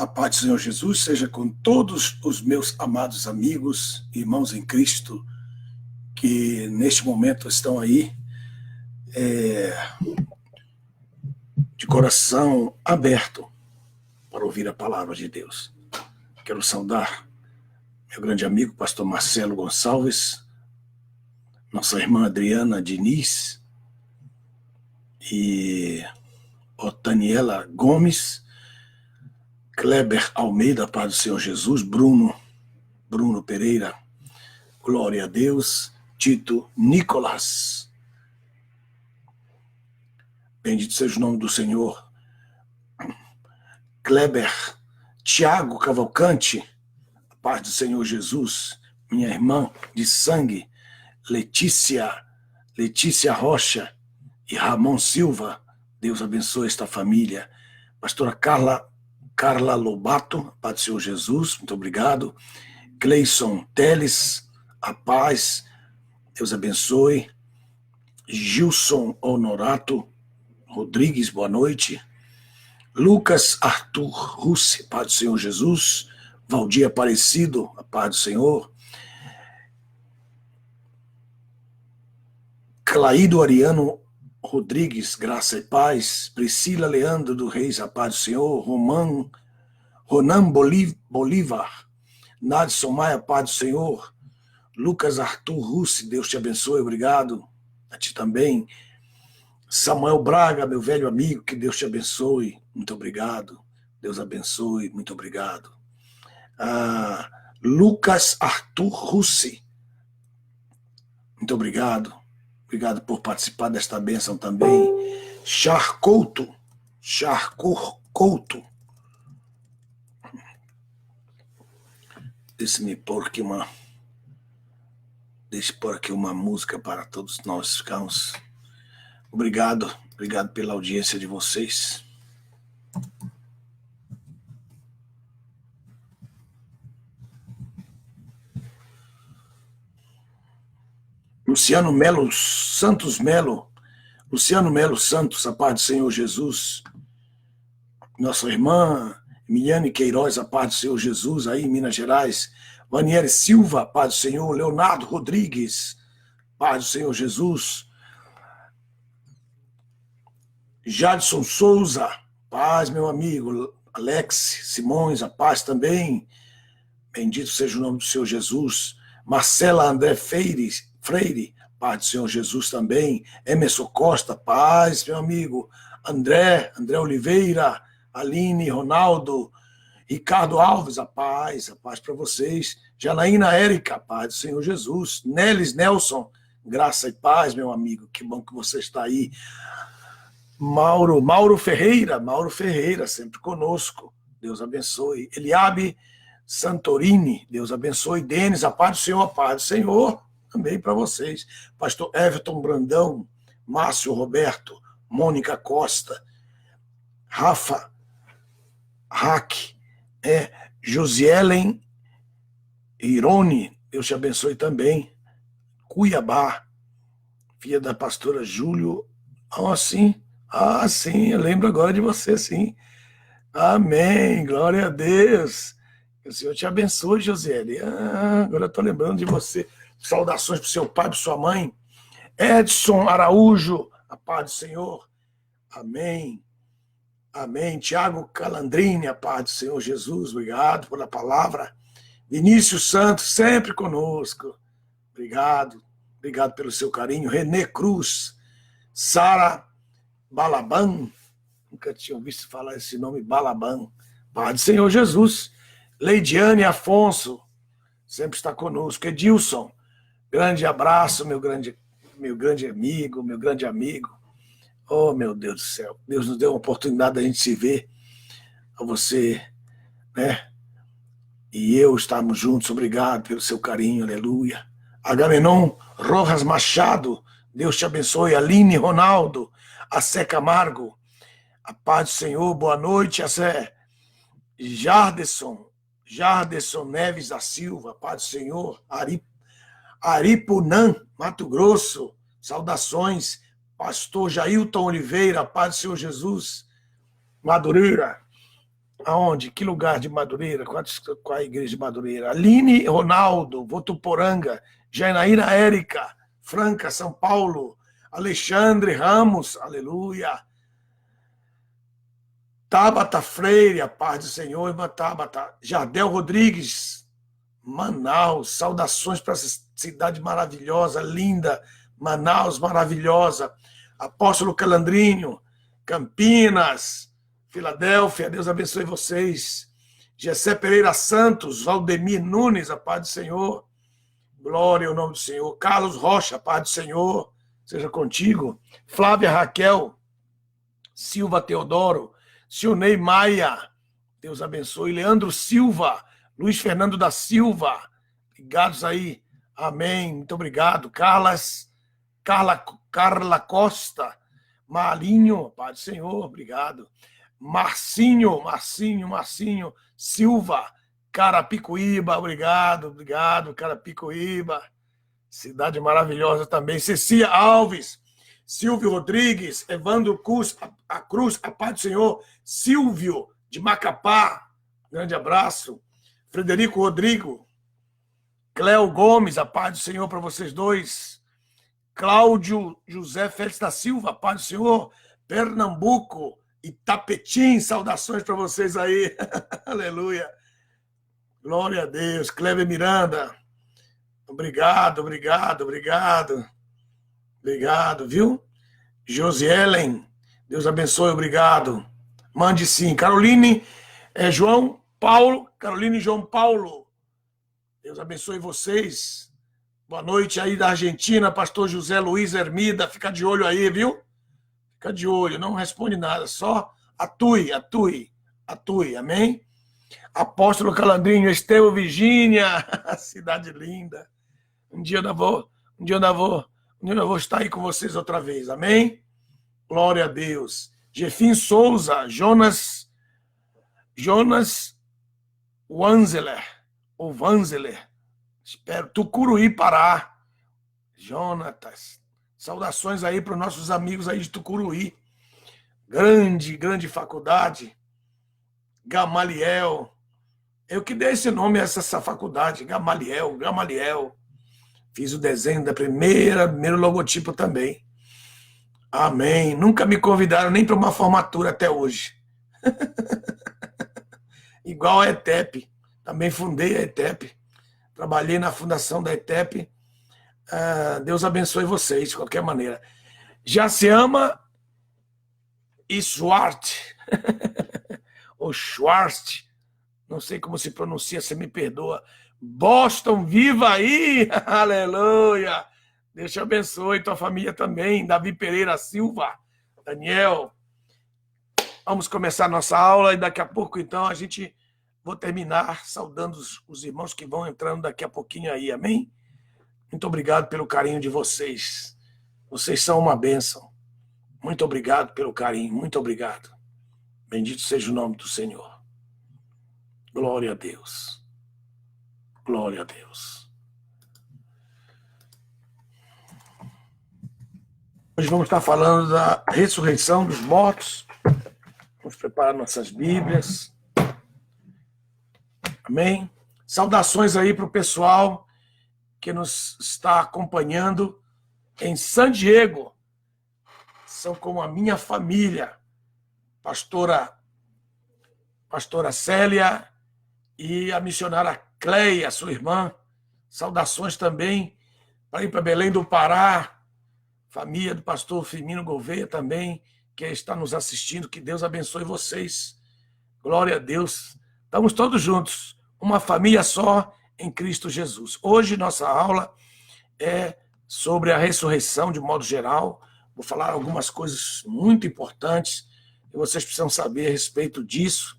A paz do Senhor Jesus seja com todos os meus amados amigos e irmãos em Cristo que neste momento estão aí de coração aberto para ouvir a palavra de Deus. Quero saudar meu grande amigo, pastor Marcelo Gonçalves, nossa irmã Adriana Diniz e Otaniela Gomes, Kleber Almeida, paz do Senhor Jesus, Bruno Pereira, glória a Deus, Tito Nicolas, bendito seja o nome do Senhor, Kleber, Tiago Cavalcante, paz do Senhor Jesus, minha irmã de sangue, Letícia Rocha e Ramon Silva, Deus abençoe esta família, pastora Carla Lobato, paz do Senhor Jesus, muito obrigado, Cleison Teles, a paz, Deus abençoe, Gilson Honorato Rodrigues, boa noite, Lucas Arthur Russi, paz do Senhor Jesus, Valdir Aparecido, a paz do Senhor, Claído Ariano Rodrigues, graça e paz, Priscila Leandro do Reis, a paz do Senhor, Ronan Bolívar, Nadson Maia, paz do Senhor, Lucas Arthur Russi, Deus te abençoe, obrigado, a ti também, Samuel Braga, meu velho amigo, que Deus te abençoe, muito obrigado, Deus abençoe, muito obrigado. Lucas Arthur Russi, muito obrigado por participar desta bênção também. Charcouto, deixe-me pôr aqui uma música para todos nós ficarmos. Obrigado pela audiência de vocês. Luciano Melo Santos, a paz do Senhor Jesus. Nossa irmã Miliane Queiroz, a paz do Senhor Jesus, aí em Minas Gerais. Vaniere Silva, a paz do Senhor. Leonardo Rodrigues, paz do Senhor Jesus. Jadson Souza, paz, meu amigo. Alex Simões, a paz também. Bendito seja o nome do Senhor Jesus. Marcela André Freire, paz do Senhor Jesus também. Emerson Costa, paz, meu amigo. André Oliveira, Aline, Ronaldo, Ricardo Alves, a paz para vocês. Janaína Érica, paz do Senhor Jesus. Nelis Nelson, graça e paz, meu amigo. Que bom que você está aí. Mauro Ferreira, sempre conosco. Deus abençoe. Eliabe Santorini, Deus abençoe. Denis, a paz do Senhor, também para vocês. Pastor Everton Brandão, Márcio Roberto, Mônica Costa, Rafa Hack, Josielen Irone, Deus te abençoe também. Cuiabá, filha da pastora Júlio. Sim, eu lembro agora de você, sim. Amém, glória a Deus. Que o Senhor te abençoe, Josiele. Agora eu estou lembrando de você. Saudações para o seu pai, para sua mãe. Edson Araújo, a paz do Senhor. Amém. Tiago Calandrini, a paz do Senhor Jesus. Obrigado pela palavra. Vinícius Santos, sempre conosco. Obrigado pelo seu carinho. Renê Cruz, Sara Balaban, nunca tinha visto falar esse nome, Balaban. Pai do Senhor Jesus. Leidiane Afonso, sempre está conosco. Edilson, grande abraço, meu grande amigo. Oh, meu Deus do céu. Deus nos deu a oportunidade da gente se ver. A você, né? E eu estamos juntos. Obrigado pelo seu carinho, aleluia. Agamenon Rojas Machado, Deus te abençoe. Aline Ronaldo, Assé Camargo, a paz do Senhor, boa noite, Assé. Jarderson Neves da Silva, a paz do Senhor. Aripunã, Mato Grosso, saudações. Pastor Jailton Oliveira, a paz do Senhor Jesus. Madureira, Aonde? Que lugar de Madureira? Qual a igreja de Madureira? Aline Ronaldo, Votuporanga. Janaína Érica, Franca, São Paulo. Alexandre Ramos, aleluia. Tabata Freire, a paz do Senhor, irmã Tabata. Jardel Rodrigues, Manaus. Saudações para essa cidade maravilhosa, linda. Manaus, maravilhosa. Apóstolo Calandrinho, Campinas, Filadélfia, Deus abençoe vocês. Gessé Pereira Santos, Valdemir Nunes, a paz do Senhor. Glória ao nome do Senhor. Carlos Rocha, a paz do Senhor, seja contigo. Flávia Raquel, Silva Teodoro, Silnei Maia, Deus abençoe. Leandro Silva, Luiz Fernando da Silva, ligados aí, amém, muito obrigado. Carla Costa, Malinho, Pai do Senhor, obrigado. Marcinho Silva, Carapicuíba, obrigado, Carapicuíba, cidade maravilhosa também. Cecília Alves, Silvio Rodrigues, Evandro Cruz, a paz do Senhor. Silvio, de Macapá, grande abraço. Frederico Rodrigo, Cléo Gomes, a paz do Senhor para vocês dois. Cláudio José Félix da Silva, a paz do Senhor. Pernambuco, Itapetim, saudações para vocês aí. Aleluia. Glória a Deus. Cleber Miranda, obrigado, viu? Josielen, Deus abençoe, obrigado. Mande sim. Caroline e João Paulo, Deus abençoe vocês. Boa noite aí da Argentina, pastor José Luiz Hermida, fica de olho aí, viu? Fica de olho, não responde nada, só atue, amém? Apóstolo Calandrinho, Estevão, Virgínia, cidade linda. Um dia eu vou estar aí com vocês outra vez, amém? Glória a Deus. Jefim Souza, Jonas Wanzeler, espero, Tucuruí, Pará. Jonatas, saudações aí para os nossos amigos aí de Tucuruí. Grande faculdade. Gamaliel. Eu que dei esse nome a essa faculdade, Gamaliel. Fiz o desenho da primeiro logotipo também. Amém. Nunca me convidaram nem para uma formatura até hoje. Igual a ETEP. Também fundei a ETEP. Trabalhei na fundação da ETEP. Deus abençoe vocês, de qualquer maneira. Jaciama e Schwartz. Ou Schwartz. Não sei como se pronuncia, você me perdoa. Boston, viva aí! Aleluia! Deus te abençoe, tua família também. Davi Pereira Silva, Daniel. Vamos começar a nossa aula e daqui a pouco, então, vou terminar saudando os irmãos que vão entrando daqui a pouquinho aí, amém? Muito obrigado pelo carinho de vocês. Vocês são uma bênção. Muito obrigado pelo carinho, muito obrigado. Bendito seja o nome do Senhor. Glória a Deus. Glória a Deus. Hoje vamos estar falando da ressurreição dos mortos. Vamos preparar nossas Bíblias. Amém? Saudações aí para o pessoal que nos está acompanhando em San Diego. São como a minha família. Pastora Célia e a missionária Cleia, sua irmã. Saudações também para ir para Belém do Pará. Família do pastor Firmino Gouveia também, que está nos assistindo. Que Deus abençoe vocês. Glória a Deus. Estamos todos juntos. Uma família só em Cristo Jesus. Hoje nossa aula é sobre a ressurreição de modo geral. Vou falar algumas coisas muito importantes e vocês precisam saber a respeito disso.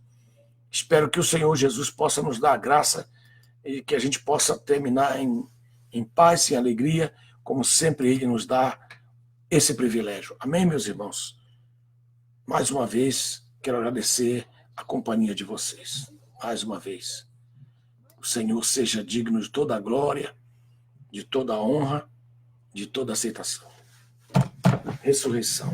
Espero que o Senhor Jesus possa nos dar a graça e que a gente possa terminar em paz e alegria, como sempre Ele nos dá esse privilégio. Amém, meus irmãos? Mais uma vez, quero agradecer a companhia de vocês. Mais uma vez. O Senhor seja digno de toda a glória, de toda a honra, de toda a aceitação. Ressurreição.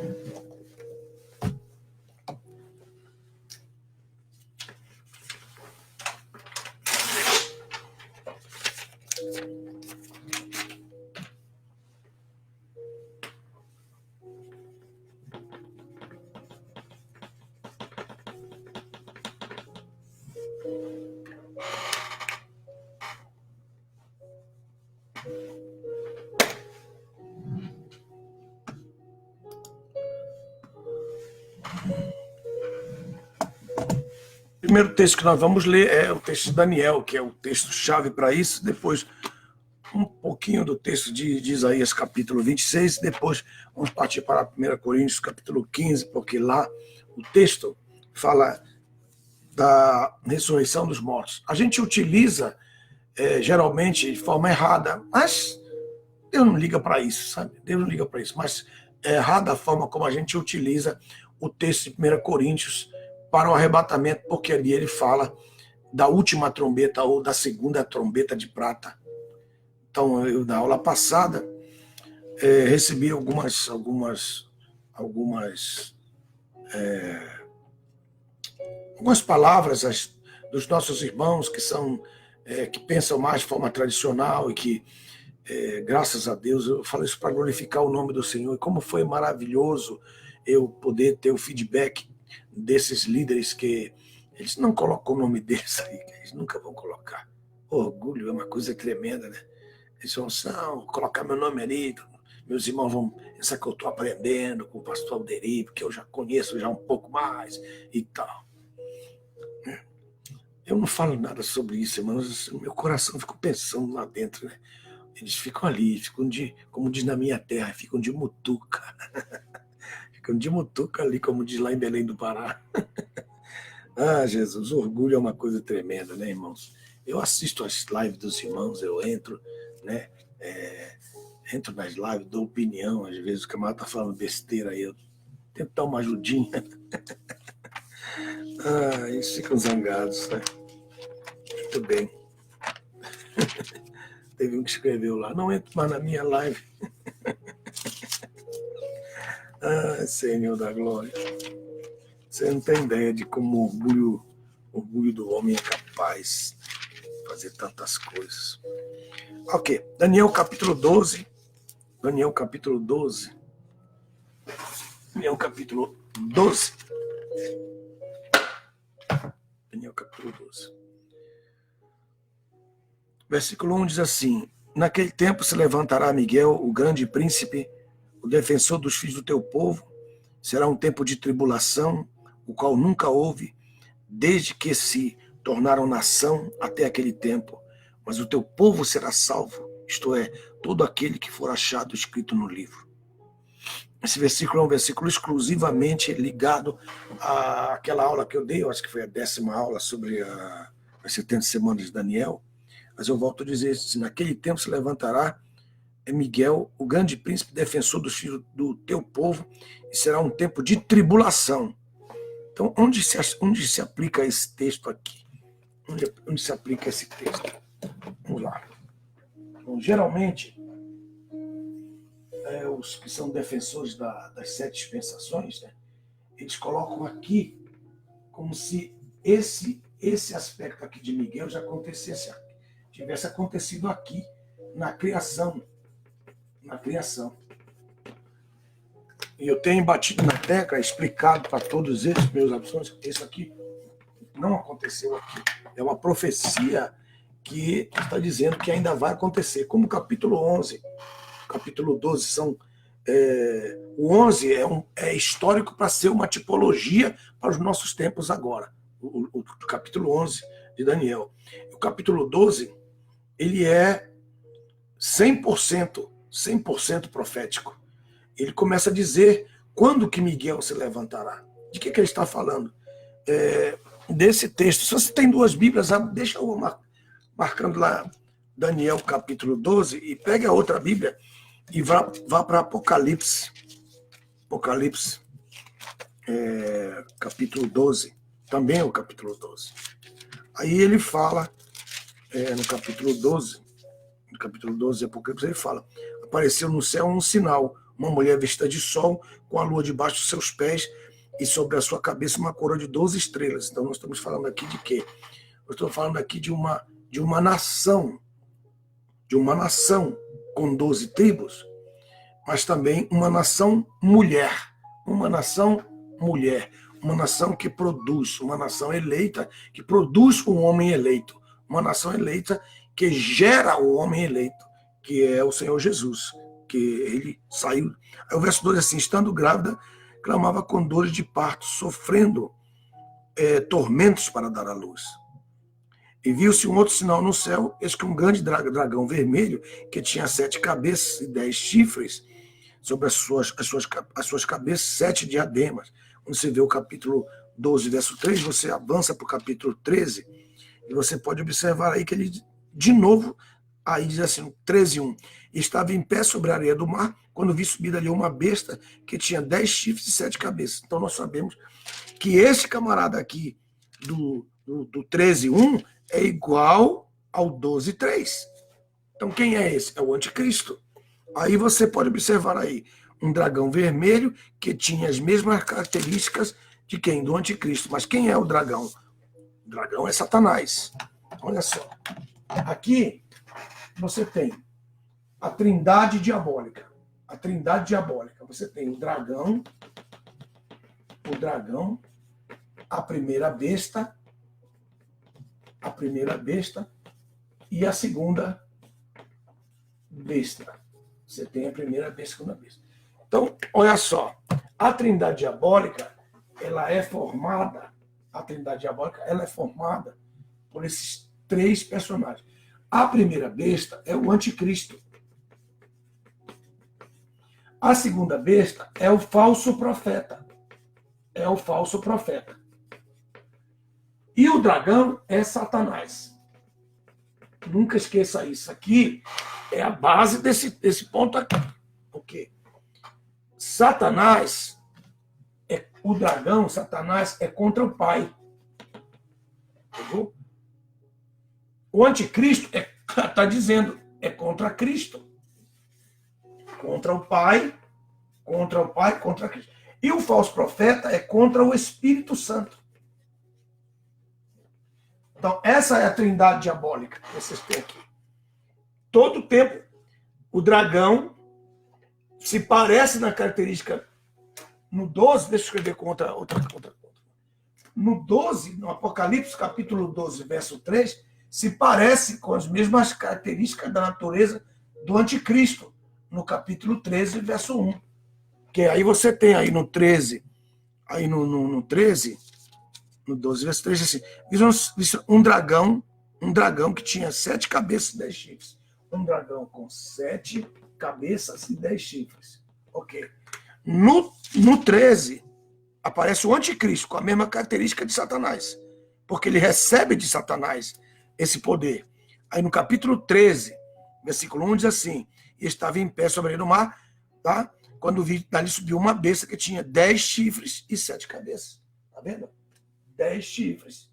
O primeiro texto que nós vamos ler é o texto de Daniel, que é o texto-chave para isso. Depois, um pouquinho do texto de Isaías, capítulo 26. Depois, vamos partir para 1 Coríntios, capítulo 15, porque lá o texto fala da ressurreição dos mortos. A gente utiliza, geralmente, de forma errada, mas Deus não liga para isso, sabe? Deus não liga para isso. Mas é errada a forma como a gente utiliza o texto de 1 Coríntios para o arrebatamento, porque ali ele fala da última trombeta ou da segunda trombeta de prata. Então, eu, na aula passada, recebi algumas palavras dos nossos irmãos que pensam mais de forma tradicional e que, graças a Deus, eu falo isso para glorificar o nome do Senhor. E como foi maravilhoso eu poder ter o feedback desses líderes que eles não colocam o nome deles aí, eles nunca vão colocar. Orgulho é uma coisa tremenda, né? Eles vão colocar meu nome ali, meus irmãos vão pensar que eu estou aprendendo com o pastor Alderi, porque eu já conheço já um pouco mais e tal. Eu não falo nada sobre isso, irmãos, meu coração fica pensando lá dentro, né? Eles ficam ali, como diz na minha terra, ficam de mutuca. Ficam de mutuca ali, como diz lá em Belém do Pará. Ah, Jesus, orgulho é uma coisa tremenda, né, irmãos? Eu assisto as lives dos irmãos, eu entro, né? Entro nas lives, dou opinião, às vezes o camarada tá falando besteira aí, eu tento dar uma ajudinha. Ah, eles ficam zangados, né? Muito bem. Teve um que escreveu lá, não entro mais na minha live. Ah, Senhor da glória. Você não tem ideia de como o orgulho do homem é capaz de fazer tantas coisas. Ok, Daniel capítulo 12. Daniel capítulo 12. Daniel capítulo 12. Daniel capítulo 12. Versículo 1 diz assim: naquele tempo se levantará Miguel, o grande príncipe, o defensor dos filhos do teu povo. Será um tempo de tribulação, o qual nunca houve, desde que se tornaram nação até aquele tempo. Mas o teu povo será salvo, isto é, todo aquele que for achado escrito no livro. Esse versículo é um versículo exclusivamente ligado àquela aula que eu dei, eu acho que foi a 10ª aula sobre as 70 semanas de Daniel. Mas eu volto a dizer, naquele tempo se levantará Miguel, o grande príncipe defensor dos filhos do teu povo, e será um tempo de tribulação. Então, onde se aplica esse texto aqui? Onde se aplica esse texto? Vamos lá. Então, geralmente, os que são defensores das 7 dispensações, né, eles colocam aqui como se esse aspecto aqui de Miguel já tivesse acontecido aqui na criação. E eu tenho batido na tecla, explicado para todos esses meus opções, que isso aqui não aconteceu aqui. É uma profecia que está dizendo que ainda vai acontecer. Como o capítulo 11, capítulo 12 são... o 11 é histórico para ser uma tipologia para os nossos tempos agora. O capítulo 11 de Daniel. O capítulo 12, ele é 100% profético. Ele começa a dizer quando que Miguel se levantará. De que ele está falando? Desse texto. Se você tem 2 Bíblias, deixa eu marcando lá Daniel capítulo 12 e pegue a outra Bíblia e vá para Apocalipse. Apocalipse, capítulo 12. Também é o capítulo 12. Aí ele fala, no capítulo 12 de Apocalipse, ele fala: apareceu no céu um sinal, uma mulher vestida de sol, com a lua debaixo dos seus pés, e sobre a sua cabeça uma coroa de 12 estrelas. Então nós estamos falando aqui de quê? Nós estamos falando aqui de uma nação, com 12 tribos, mas também uma nação mulher, uma nação que produz, uma nação eleita, que produz um homem eleito, uma nação eleita que gera o homem eleito, que é o Senhor Jesus, que ele saiu. Aí o verso 2 assim, estando grávida, clamava com dores de parto, sofrendo tormentos para dar à luz. E viu-se um outro sinal no céu, eis que um grande dragão vermelho, que tinha 7 cabeças e 10 chifres, sobre as suas cabeças 7 diademas. Quando você vê o capítulo 12, verso 3, você avança para o capítulo 13, e você pode observar aí que ele, de novo, aí diz assim, 13:1, estava em pé sobre a areia do mar, quando vi subir ali uma besta que tinha 10 chifres e 7 cabeças. Então nós sabemos que esse camarada aqui do 13:1 é igual ao 12:3. Então quem é esse? É o anticristo. Aí você pode observar aí um dragão vermelho que tinha as mesmas características de quem? Do anticristo. Mas quem é o dragão? O dragão é Satanás. Olha só. Aqui você tem a trindade diabólica. A trindade diabólica. Você tem o dragão, a primeira besta e a segunda besta. Você tem a primeira besta e a segunda besta. Então, olha só, a trindade diabólica, ela é formada por esses 3 personagens. A primeira besta é o anticristo. A segunda besta é o falso profeta. E o dragão é Satanás. Nunca esqueça isso. Aqui é a base desse ponto aqui. O quê? Satanás é contra o Pai. Entendeu? O anticristo está dizendo, é contra Cristo. Contra o Pai, contra Cristo. E o falso profeta é contra o Espírito Santo. Então, essa é a trindade diabólica que vocês têm aqui. Todo tempo, o dragão se parece na característica. No 12, deixa eu escrever com outra. No 12, no Apocalipse, capítulo 12, verso 3, se parece com as mesmas características da natureza do anticristo, no capítulo 13, verso 1. Que aí você tem aí no 13, no 13, no 12, verso 3, assim, um dragão que tinha 7 cabeças e 10 chifres. Um dragão com 7 cabeças e 10 chifres. Ok. No 13, aparece o anticristo, com a mesma característica de Satanás, porque ele recebe de Satanás esse poder. Aí no capítulo 13, versículo 1, diz assim, e estava em pé sobre o mar, tá? Quando vi, dali subiu uma besta que tinha 10 chifres e 7 cabeças. Tá vendo? 10 chifres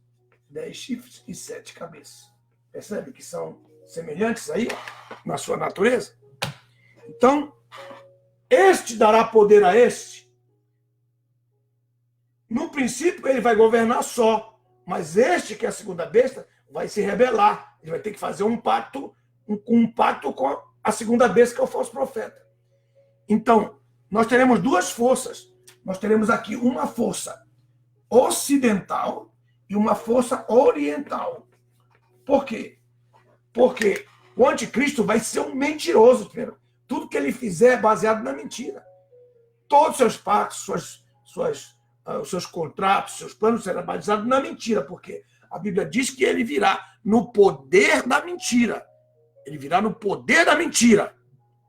e 7 cabeças. Percebe que são semelhantes aí na sua natureza? Então, este dará poder a este. No princípio, ele vai governar só. Mas este, que é a segunda besta, vai se rebelar. Ele vai ter que fazer um pacto com a segunda besta, que é o falso profeta. Então, nós teremos 2 forças. Nós teremos aqui uma força ocidental e uma força oriental. Por quê? Porque o anticristo vai ser um mentiroso, primeiro. Tudo que ele fizer é baseado na mentira. Todos os seus pactos, os seus contratos, seus planos serão baseados na mentira, porque a Bíblia diz que ele virá no poder da mentira. Ele virá no poder da mentira.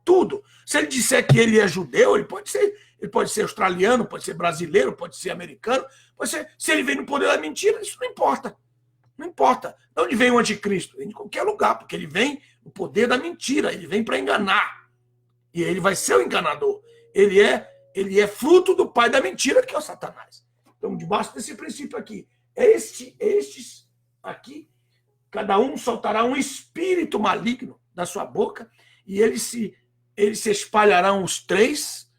Tudo. Se ele disser que ele é judeu, ele pode ser australiano, pode ser brasileiro, pode ser americano, pode ser, se ele vem no poder da mentira, isso não importa. Não importa. De onde vem o anticristo? Vem de qualquer lugar, porque ele vem no poder da mentira, ele vem para enganar. E ele vai ser o enganador. Ele é fruto do pai da mentira, que é o Satanás. Então, debaixo desse princípio aqui, estes aqui, cada um soltará um espírito maligno da sua boca, e eles se espalharão os 3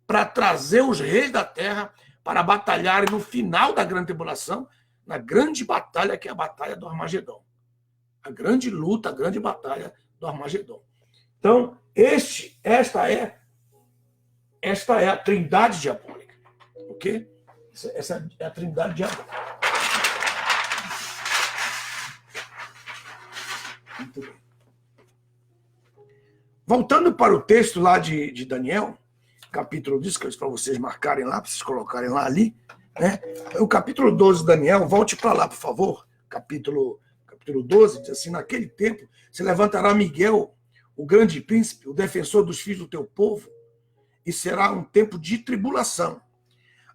para trazer os reis da terra para batalharem no final da grande tribulação, na grande batalha que é a batalha do Armagedon. A grande luta, a grande batalha do Armagedon. Então, esta é a trindade diabólica. Ok? Essa é a trindade diabólica. Muito bem. Voltando para o texto lá de Daniel, capítulo 10, que eu disse para vocês marcarem lá, para vocês colocarem lá ali, né? O capítulo 12 de Daniel, volte para lá, por favor. Capítulo 12, diz assim: naquele tempo se levantará Miguel, o grande príncipe, o defensor dos filhos do teu povo, e será um tempo de tribulação.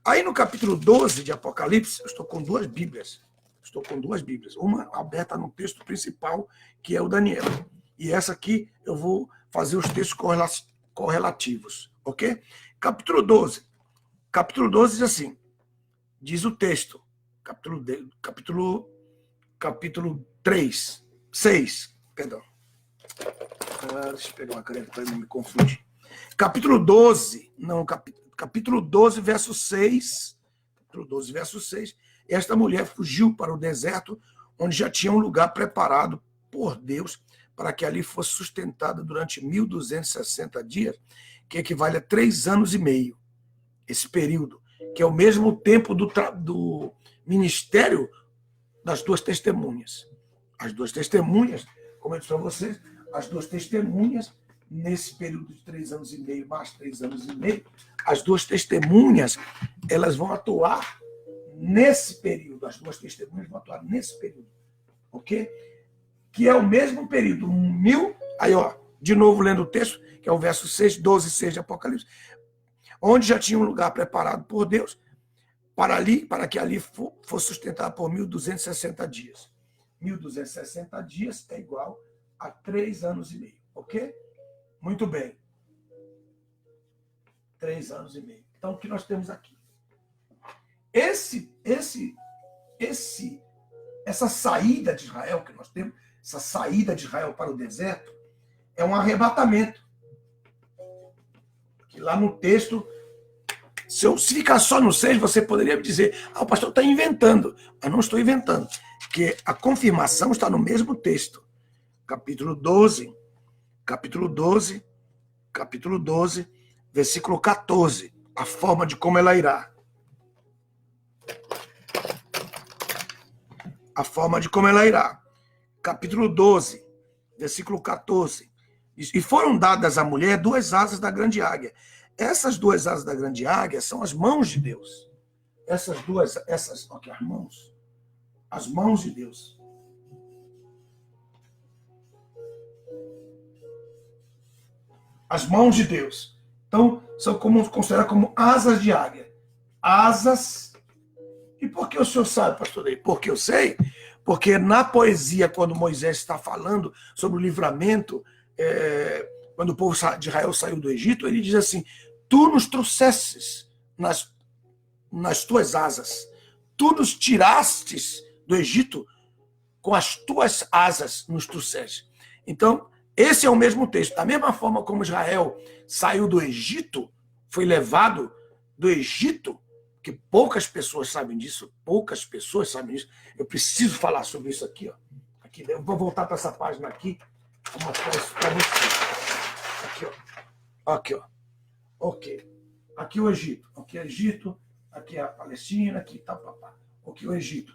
Aí no capítulo 12 de Apocalipse, eu estou com duas Bíblias. Uma aberta no texto principal, que é o Daniel. E essa aqui eu vou fazer os textos correlativos, ok? Capítulo 12. Capítulo 12 diz assim, diz o texto, capítulo 3, 6, perdão. Deixa eu pegar uma caneta para não me confundir. Capítulo 12, verso 6. Capítulo 12, verso 6. Esta mulher fugiu para o deserto, onde já tinha um lugar preparado por Deus para que ali fosse sustentada durante 1.260 dias, que equivale a 3 anos e meio. Esse período, que é o mesmo tempo do ministério das duas testemunhas. As duas testemunhas, como eu disse para vocês, as duas testemunhas, nesse período de 3 anos e meio, mais 3 anos e meio, as duas testemunhas, elas vão atuar nesse período. As duas testemunhas vão atuar nesse período. Ok? Que é o mesmo período. Aí, ó, de novo lendo o texto, que é o verso 6, 12, 6 de Apocalipse, onde já tinha um lugar preparado por Deus para que ali fosse sustentado por 1.260 dias. 1.260 dias é igual a 3 anos e meio, ok? Muito bem. 3 anos e meio. Então, o que nós temos aqui? Essa saída de Israel que nós temos, essa saída de Israel para o deserto, é um arrebatamento. Que lá no texto, se ficar só no 6, você poderia me dizer, o pastor está inventando. Mas não estou inventando, porque a confirmação está no mesmo texto. Capítulo 12, versículo 14, a forma de como ela irá. A forma de como ela irá. Capítulo 12, versículo 14. E foram dadas à mulher 2 asas da grande águia. Essas 2 asas da grande águia são as mãos de Deus. As mãos de Deus. As mãos de Deus. Então, são consideradas como asas de águia. Asas. E por que o senhor sabe, pastor Ney? Porque eu sei. Porque na poesia, quando Moisés está falando sobre o livramento, quando o povo de Israel saiu do Egito, ele diz assim, tu nos trouxestes nas tuas asas. Tu nos tirastes do Egito com as tuas asas nos trouxestes. Então, esse é o mesmo texto. Da mesma forma como Israel saiu do Egito, foi levado do Egito, que poucas pessoas sabem disso, Eu preciso falar sobre isso aqui, ó. Aqui, eu vou voltar para essa página aqui, vou mostrar isso para vocês. Aqui, ó. Aqui, ó. Ok. Aqui o Egito. Aqui é o Egito, aqui é a Palestina, aqui tá, papá. Aqui o Egito.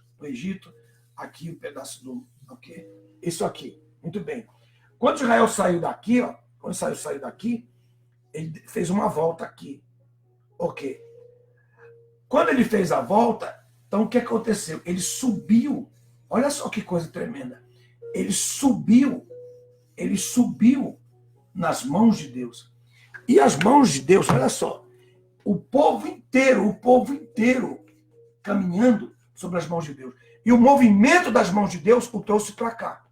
Aqui o pedaço do... Ok? Isso aqui. Muito bem. Quando Israel saiu daqui, ó, saiu daqui, ele fez uma volta aqui. Ok. Quando ele fez a volta, então o que aconteceu? Ele subiu. Olha só que coisa tremenda. Ele subiu nas mãos de Deus. E as mãos de Deus, olha só, o povo inteiro caminhando sobre as mãos de Deus. E o movimento das mãos de Deus o trouxe para cá.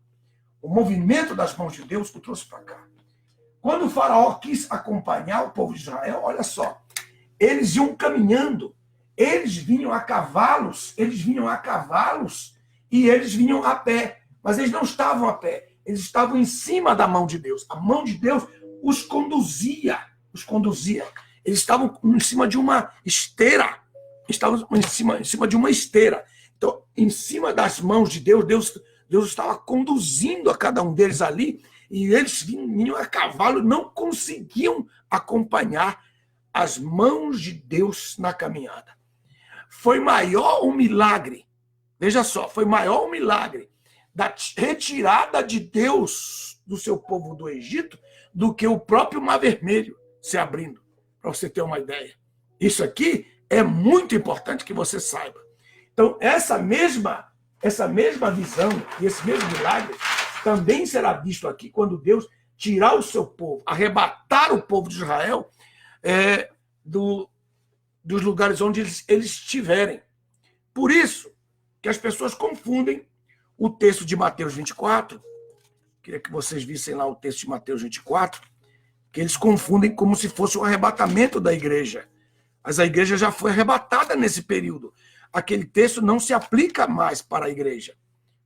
Quando o faraó quis acompanhar o povo de Israel, olha só, eles iam caminhando, eles vinham a cavalos e eles vinham a pé. Mas eles não estavam a pé, eles estavam em cima da mão de Deus. A mão de Deus os conduzia. Eles estavam em cima de uma esteira. Então, em cima das mãos de Deus, Deus estava conduzindo a cada um deles ali, e eles vinham a cavalo, não conseguiam acompanhar as mãos de Deus na caminhada. Foi maior o milagre, veja só, foi maior o milagre da retirada de Deus do seu povo do Egito do que o próprio Mar Vermelho se abrindo, para você ter uma ideia. Isso aqui é muito importante que você saiba. Então, essa mesma visão e esse mesmo milagre também será visto aqui quando Deus tirar o seu povo, arrebatar o povo de Israel dos lugares onde eles estiverem. Por isso que as pessoas confundem o texto de Mateus 24, queria que vocês vissem lá o texto de Mateus 24, que eles confundem como se fosse um arrebatamento da igreja. Mas a igreja já foi arrebatada nesse período. Aquele texto não se aplica mais para a igreja.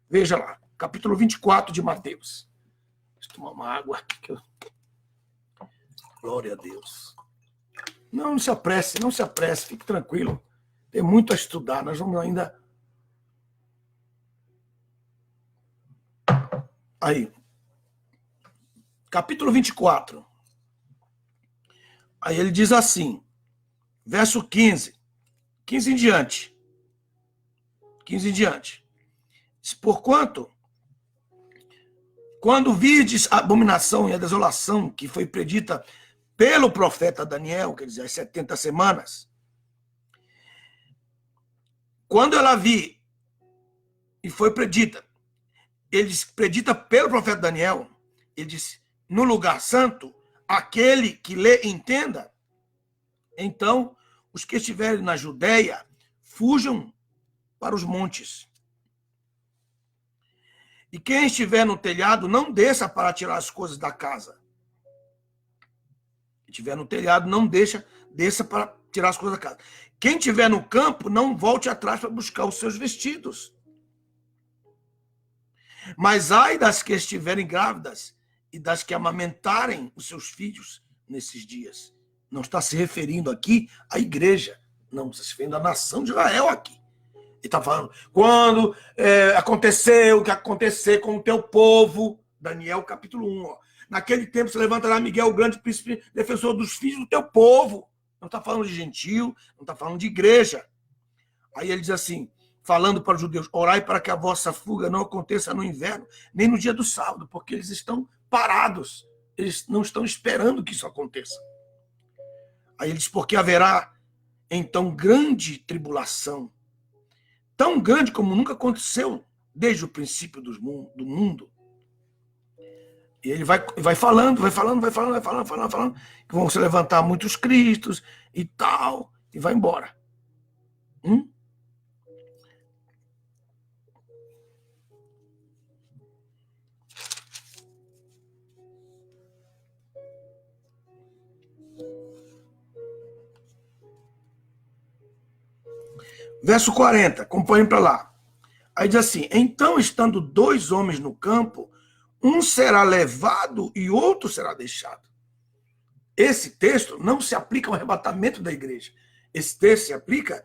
Veja lá, capítulo 24 de Mateus. Deixa eu tomar uma água. Glória a Deus. Não se apresse, fique tranquilo. Tem muito a estudar, nós vamos ainda... Aí, capítulo 24. Aí ele diz assim, verso 15 em diante. 15 em diante. Porquanto, quando virdes a abominação e a desolação que foi predita pelo profeta Daniel, quer dizer, as 70 semanas, quando ela vi e foi predita, ele diz, predita pelo profeta Daniel, ele disse, no lugar santo, aquele que lê entenda, então os que estiverem na Judéia fujam para os montes. E quem estiver no telhado, não desça para tirar as coisas da casa. Quem estiver no telhado, não desça para tirar as coisas da casa. Quem estiver no campo, não volte atrás para buscar os seus vestidos. Mas ai das que estiverem grávidas e das que amamentarem os seus filhos nesses dias. Não está se referindo aqui à igreja. Não, está se referindo à nação de Israel aqui. Ele está falando, quando aconteceu o que acontecer com o teu povo, Daniel capítulo 1, ó, naquele tempo se levantará Miguel, o grande príncipe, defensor dos filhos do teu povo. Não está falando de gentil, não está falando de igreja. Aí ele diz assim, falando para os judeus, orai para que a vossa fuga não aconteça no inverno, nem no dia do sábado, porque eles estão parados, eles não estão esperando que isso aconteça. Aí ele diz, porque haverá então grande tribulação, tão grande como nunca aconteceu desde o princípio do mundo. E ele vai falando, que vão se levantar muitos cristos e tal, e vai embora. Verso 40, acompanhem para lá. Aí diz assim, então estando 2 homens no campo, um será levado e outro será deixado. Esse texto não se aplica ao arrebatamento da igreja. Esse texto se aplica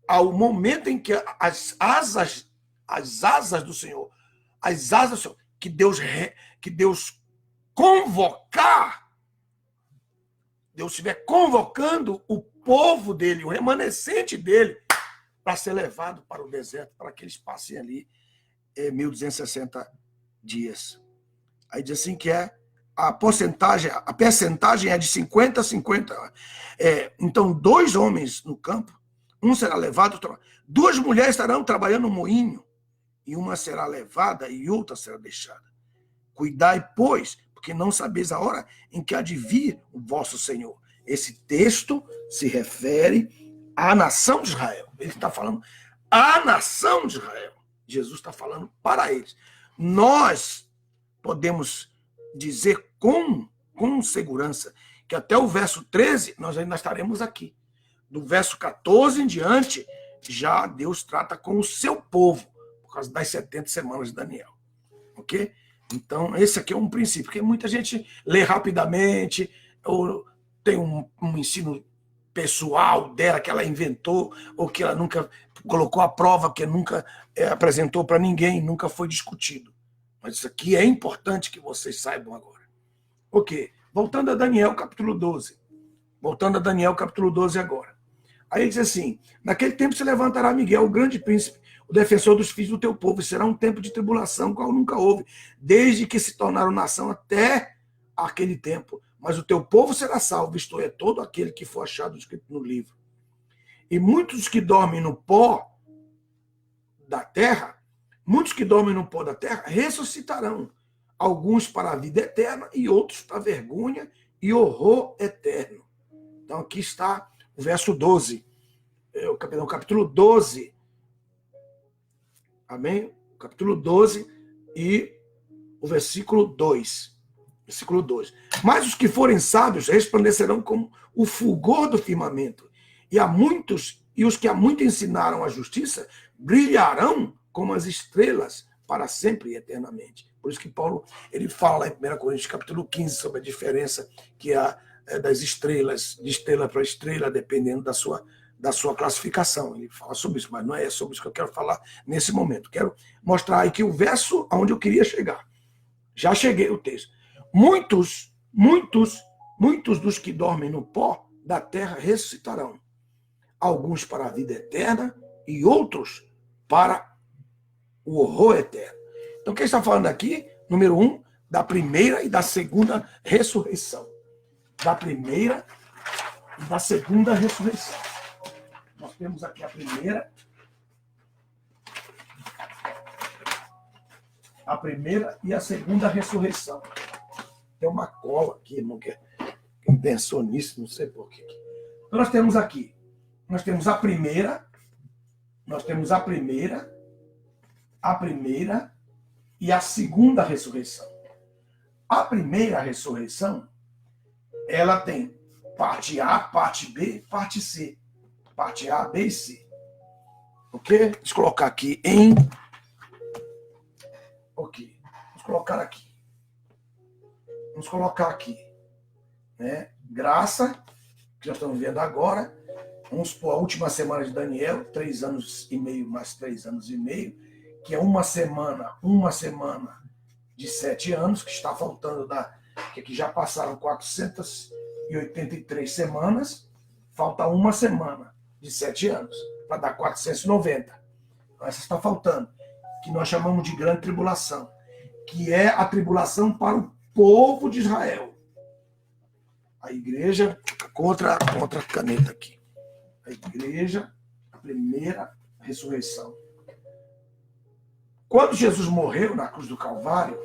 ao momento em que as asas do Senhor, que Deus convocar, Deus estiver convocando o povo dele, o remanescente dele, para ser levado para o deserto, para que eles passem ali 1260 dias. Aí diz assim que a percentagem é de 50 a 50. Então, 2 homens no campo, um será levado, 2 mulheres estarão trabalhando no moinho, e uma será levada e outra será deixada. Cuidai, pois, porque não sabeis a hora em que há de vir o vosso Senhor. Esse texto se refere à nação de Israel. Ele está falando à nação de Israel. Jesus está falando para eles. Nós podemos dizer com segurança que até o verso 13 nós ainda estaremos aqui. Do verso 14 em diante, já Deus trata com o seu povo, por causa das 70 semanas de Daniel. Ok? Então, esse aqui é um princípio, porque muita gente lê rapidamente, ou tem um ensino pessoal dela que ela inventou, ou que ela nunca colocou à prova, que nunca apresentou para ninguém, nunca foi discutido. Mas isso aqui é importante que vocês saibam agora. Ok, voltando a Daniel capítulo 12. Voltando a Daniel capítulo 12 agora. Aí ele diz assim, naquele tempo se levantará Miguel, o grande príncipe, o defensor dos filhos do teu povo, e será um tempo de tribulação, qual nunca houve, desde que se tornaram nação até àquele tempo, mas o teu povo será salvo, isto é, todo aquele que for achado escrito no livro. E muitos que dormem no pó da terra, ressuscitarão, alguns para a vida eterna e outros para a vergonha e horror eterno. Então aqui está o verso 12, o capítulo 12, amém? O capítulo 12 e o versículo 2. Versículo 2. Mas os que forem sábios resplandecerão como o fulgor do firmamento, e os que a muito ensinaram a justiça brilharão como as estrelas para sempre e eternamente. Por isso que Paulo ele fala em 1 Coríntios capítulo 15 sobre a diferença que há das estrelas, de estrela para estrela, dependendo da sua classificação. Ele fala sobre isso, mas não é sobre isso que eu quero falar nesse momento. Quero mostrar aqui o verso aonde eu queria chegar. Já cheguei o texto. Muitos dos que dormem no pó da terra ressuscitarão. Alguns para a vida eterna e outros para o horror eterno. Então, quem está falando aqui, número 1, da primeira e da segunda ressurreição. Da primeira e da segunda ressurreição. Nós temos aqui a primeira e a segunda ressurreição. Tem uma cola aqui, irmão, quem pensou nisso, não sei porquê. Então nós temos aqui, a primeira e a segunda ressurreição. A primeira ressurreição, ela tem parte A, parte B, parte C. Parte A, B e C. Ok? Deixa eu colocar aqui em... Ok. Vamos colocar aqui. Né? Graça, que nós estamos vendo agora. Vamos por a última semana de Daniel, 3 anos e meio mais 3 anos e meio, que é uma semana de 7 anos, que está faltando que aqui já passaram 483 semanas, falta uma semana de 7 anos, para dar 490. Então, essa está faltando, que nós chamamos de grande tribulação, que é a tribulação para o povo de Israel. A igreja, contra a caneta aqui. A igreja, a primeira ressurreição. Quando Jesus morreu na cruz do Calvário,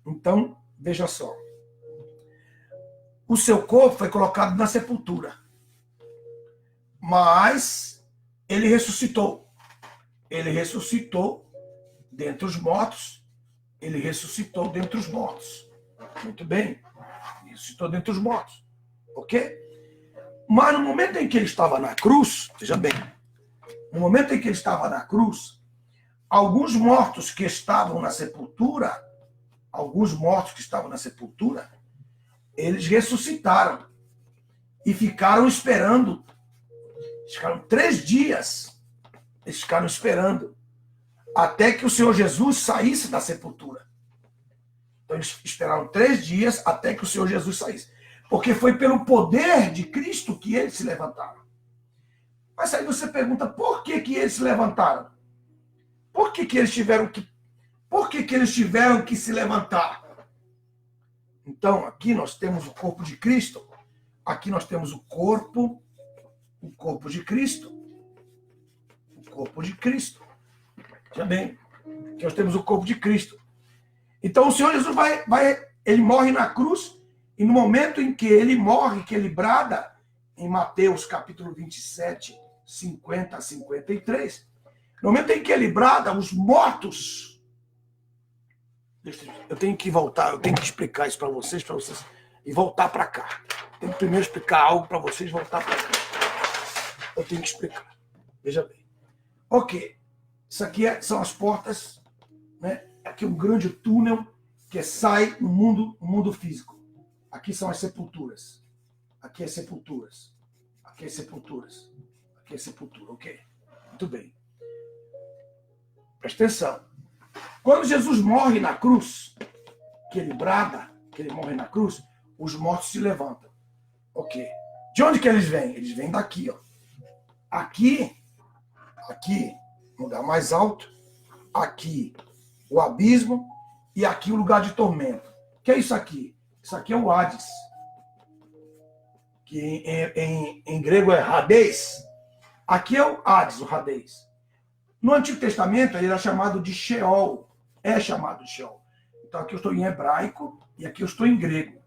então, veja só, o seu corpo foi colocado na sepultura, mas ele ressuscitou. Ele ressuscitou dentre os mortos. Muito bem. Ressuscitou dentre os mortos. Ok? Mas no momento em que ele estava na cruz, veja bem, alguns mortos que estavam na sepultura, eles ressuscitaram e ficaram esperando. Ficaram 3 dias. Eles ficaram esperando até que o Senhor Jesus saísse da sepultura. Então eles esperaram 3 dias até que o Senhor Jesus saísse. Porque foi pelo poder de Cristo que eles se levantaram. Mas aí você pergunta, por que eles se levantaram? Por que eles tiveram que se levantar? Então, aqui nós temos o corpo de Cristo. Aqui nós temos o corpo de Cristo. O corpo de Cristo. Já bem, aqui nós temos o corpo de Cristo. Então o Senhor Jesus ele morre na cruz, e no momento em que ele morre, que ele brada, em Mateus capítulo 27, 50 a 53, no momento em que ele brada, os mortos... Eu tenho que voltar, eu tenho que explicar isso para vocês, e voltar para cá. Tenho que primeiro explicar algo para vocês, voltar para cá. Eu tenho que explicar. Veja bem. Ok. Isso aqui são as portas, né? Aqui um grande túnel que sai no mundo físico. Aqui são as sepulturas. Aqui é sepulturas. Aqui é sepulturas. Aqui é sepultura, ok? Muito bem. Presta atenção. Quando Jesus morre na cruz, que ele brada, que ele morre na cruz, os mortos se levantam. Ok. De onde que eles vêm? Eles vêm daqui, ó. Aqui, no lugar mais alto, aqui o abismo, e aqui o lugar de tormento. O que é isso aqui? Isso aqui é o Hades, que em grego é Hades. Aqui é o Hades, o Hades. No Antigo Testamento, ele era chamado de Sheol. É chamado de Sheol. Então, aqui eu estou em hebraico e aqui eu estou em grego.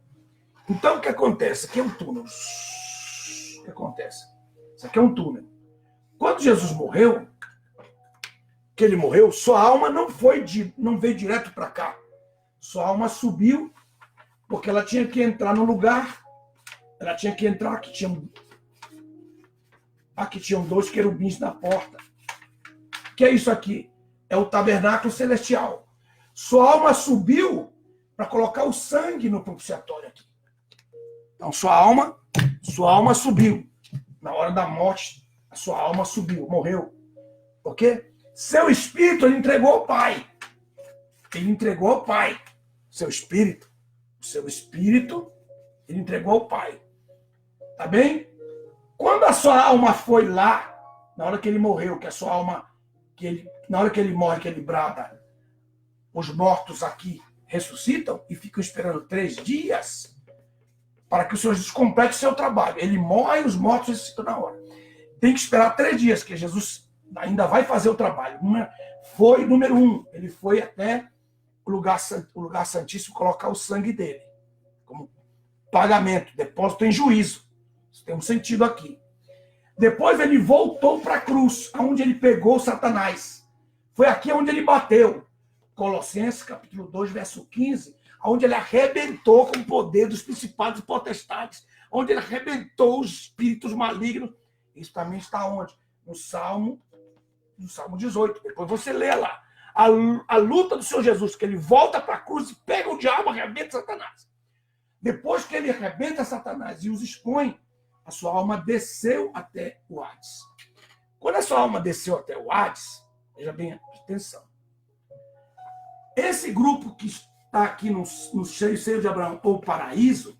Então, o que acontece? Aqui é um túnel. O que acontece? Isso aqui é um túnel. Quando Jesus morreu, que ele morreu, sua alma não veio direto para cá. Sua alma subiu, porque ela tinha que entrar no lugar. Ela tinha que entrar, aqui tinham 2 querubins na porta. O que é isso aqui? É o tabernáculo celestial. Sua alma subiu para colocar o sangue no propiciatório aqui. Então, sua alma subiu. Na hora da morte, a sua alma subiu, morreu. Ok? Seu espírito ele entregou ao Pai. Ele entregou ao Pai. Seu espírito, ele entregou ao Pai. Tá bem? Quando a sua alma foi lá, na hora que ele morreu, que a sua alma, na hora que ele morre, que ele brada, os mortos aqui ressuscitam e ficam esperando 3 dias para que o Senhor Jesus complete o seu trabalho. Ele morre e os mortos ressuscitam na hora. Tem que esperar 3 dias, que Jesus ainda vai fazer o trabalho. Foi, número 1, ele foi até o lugar santíssimo colocar o sangue dele, como pagamento, depósito em juízo. Isso tem um sentido aqui. Depois ele voltou para a cruz, onde ele pegou Satanás. Foi aqui onde ele bateu. Colossenses, capítulo 2, verso 15, onde ele arrebentou com o poder dos principados e potestades, onde ele arrebentou os espíritos malignos. Isso também está onde? No Salmo 18. Depois você lê lá. A luta do Senhor Jesus, que ele volta para a cruz e pega o diabo, arrebenta Satanás. Depois que ele arrebenta Satanás e os expõe, a sua alma desceu até o Hades. Quando a sua alma desceu até o Hades, veja bem, atenção. Esse grupo que está aqui no seio de Abraão, ou paraíso,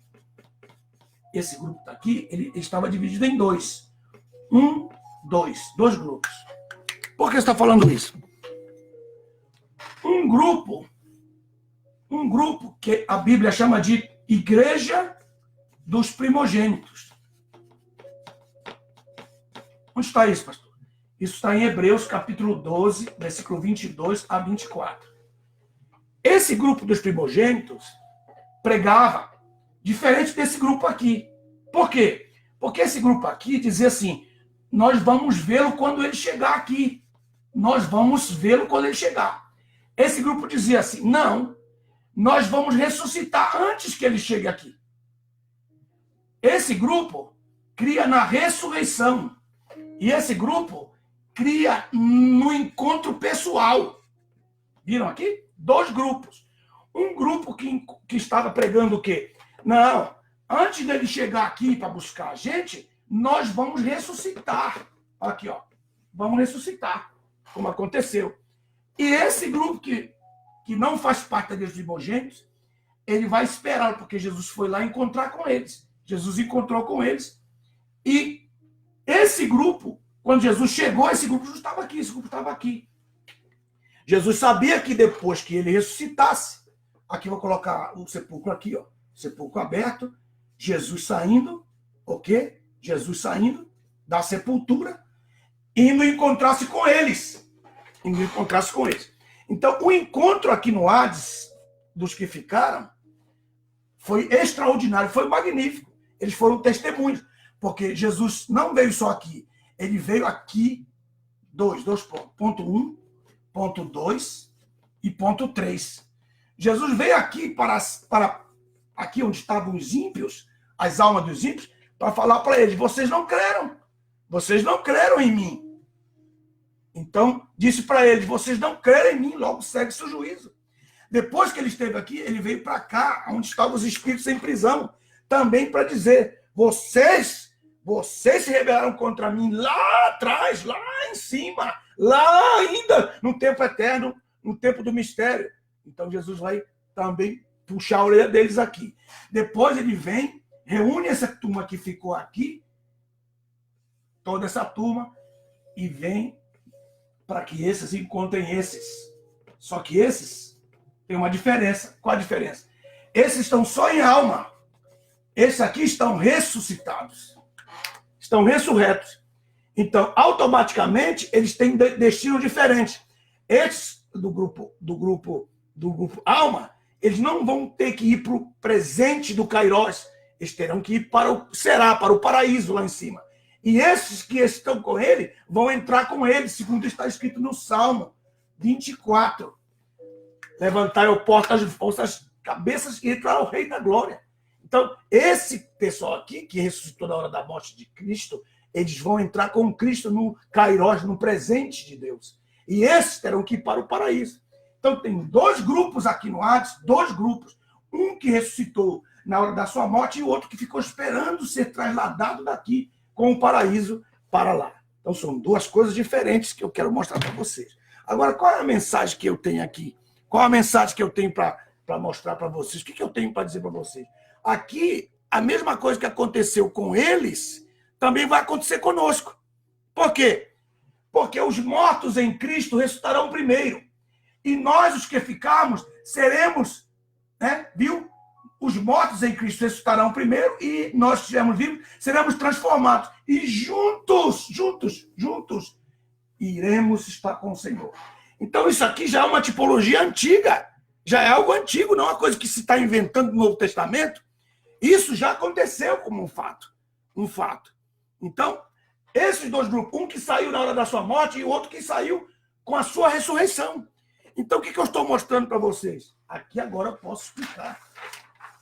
esse grupo está aqui, ele estava dividido em 2. 2 grupos. Por que você está falando isso? Um grupo que a Bíblia chama de Igreja dos Primogênitos. Onde está isso, pastor? Isso está em Hebreus, capítulo 12, versículo 22 a 24. Esse grupo dos primogênitos pregava diferente desse grupo aqui. Por quê? Porque esse grupo aqui dizia assim, nós vamos vê-lo quando ele chegar aqui. Nós vamos vê-lo quando ele chegar. Esse grupo dizia assim, não, nós vamos ressuscitar antes que ele chegue aqui. Esse grupo cria na ressurreição. E esse grupo cria no encontro pessoal. Viram aqui? 2 grupos. Um grupo que estava pregando o quê? Não, antes dele chegar aqui para buscar a gente, nós vamos ressuscitar. Aqui, ó. Vamos ressuscitar, como aconteceu. E esse grupo que não faz parte da igreja dos primogênitos, ele vai esperar, porque Jesus foi lá encontrar com eles. Jesus encontrou com eles. E esse grupo, quando Jesus chegou, esse grupo não estava aqui, esse grupo estava aqui. Jesus sabia que depois que ele ressuscitasse, aqui vou colocar o sepulcro aqui, ó, sepulcro aberto, Jesus saindo, ok? Jesus saindo da sepultura, indo encontrar-se com eles. Indo encontrar-se com eles. Então, o encontro aqui no Hades, dos que ficaram, foi extraordinário, foi magnífico. Eles foram testemunhos, porque Jesus não veio só aqui, ele veio aqui, 2 pontos. Ponto 1, ponto 2 e ponto 3. Jesus veio aqui para aqui onde estavam os ímpios, as almas dos ímpios, para falar para eles, vocês não creram em mim. Então, disse para eles, vocês não creram em mim, logo segue-se o juízo. Depois que ele esteve aqui, ele veio para cá, onde estavam os espíritos em prisão, também para dizer, vocês se rebelaram contra mim lá atrás, lá em cima, lá ainda, no tempo eterno, no tempo do mistério. Então, Jesus vai também puxar a orelha deles aqui. Depois ele vem, reúne essa turma que ficou aqui, toda essa turma, e vem para que esses encontrem esses. Só que esses Tem uma diferença. Qual a diferença? Esses estão só em alma. Esses aqui estão ressuscitados. Estão ressurretos. Então, automaticamente, eles têm destino diferente. Esses do grupo alma, eles não vão ter que ir para o presente do Kairós. Eles terão que ir para o paraíso lá em cima. E esses que estão com ele vão entrar com ele, segundo está escrito no Salmo 24. Levantai o porta das vossas cabeças e entrar o Rei da Glória. Então, esse pessoal aqui, que ressuscitou na hora da morte de Cristo, eles vão entrar com Cristo no Kairós, no presente de Deus. E esses terão que ir para o paraíso. Então, tem dois grupos aqui no Hades, dois grupos. Um que ressuscitou na hora da sua morte e o outro que ficou esperando ser trasladado daqui com o paraíso para lá. Então, são duas coisas diferentes que eu quero mostrar para vocês. Agora, qual é a mensagem que eu tenho aqui? Qual a mensagem que eu tenho para mostrar para vocês? O que eu tenho para dizer para vocês? Aqui, a mesma coisa que aconteceu com eles, também vai acontecer conosco. Por quê? Porque os mortos em Cristo ressuscitarão primeiro. E nós, os que ficarmos, seremos, viu? Os mortos em Cristo ressuscitarão primeiro e nós que estivermos vivos, seremos transformados. E juntos, iremos estar com o Senhor. Então, isso aqui já é uma tipologia antiga. Já é algo antigo, não é uma coisa que se está inventando no Novo Testamento. Isso já aconteceu como um fato. Um fato. Então, esses dois grupos, um que saiu na hora da sua morte e o outro que saiu com a sua ressurreição. Então, o que eu estou mostrando para vocês? Aqui agora eu posso explicar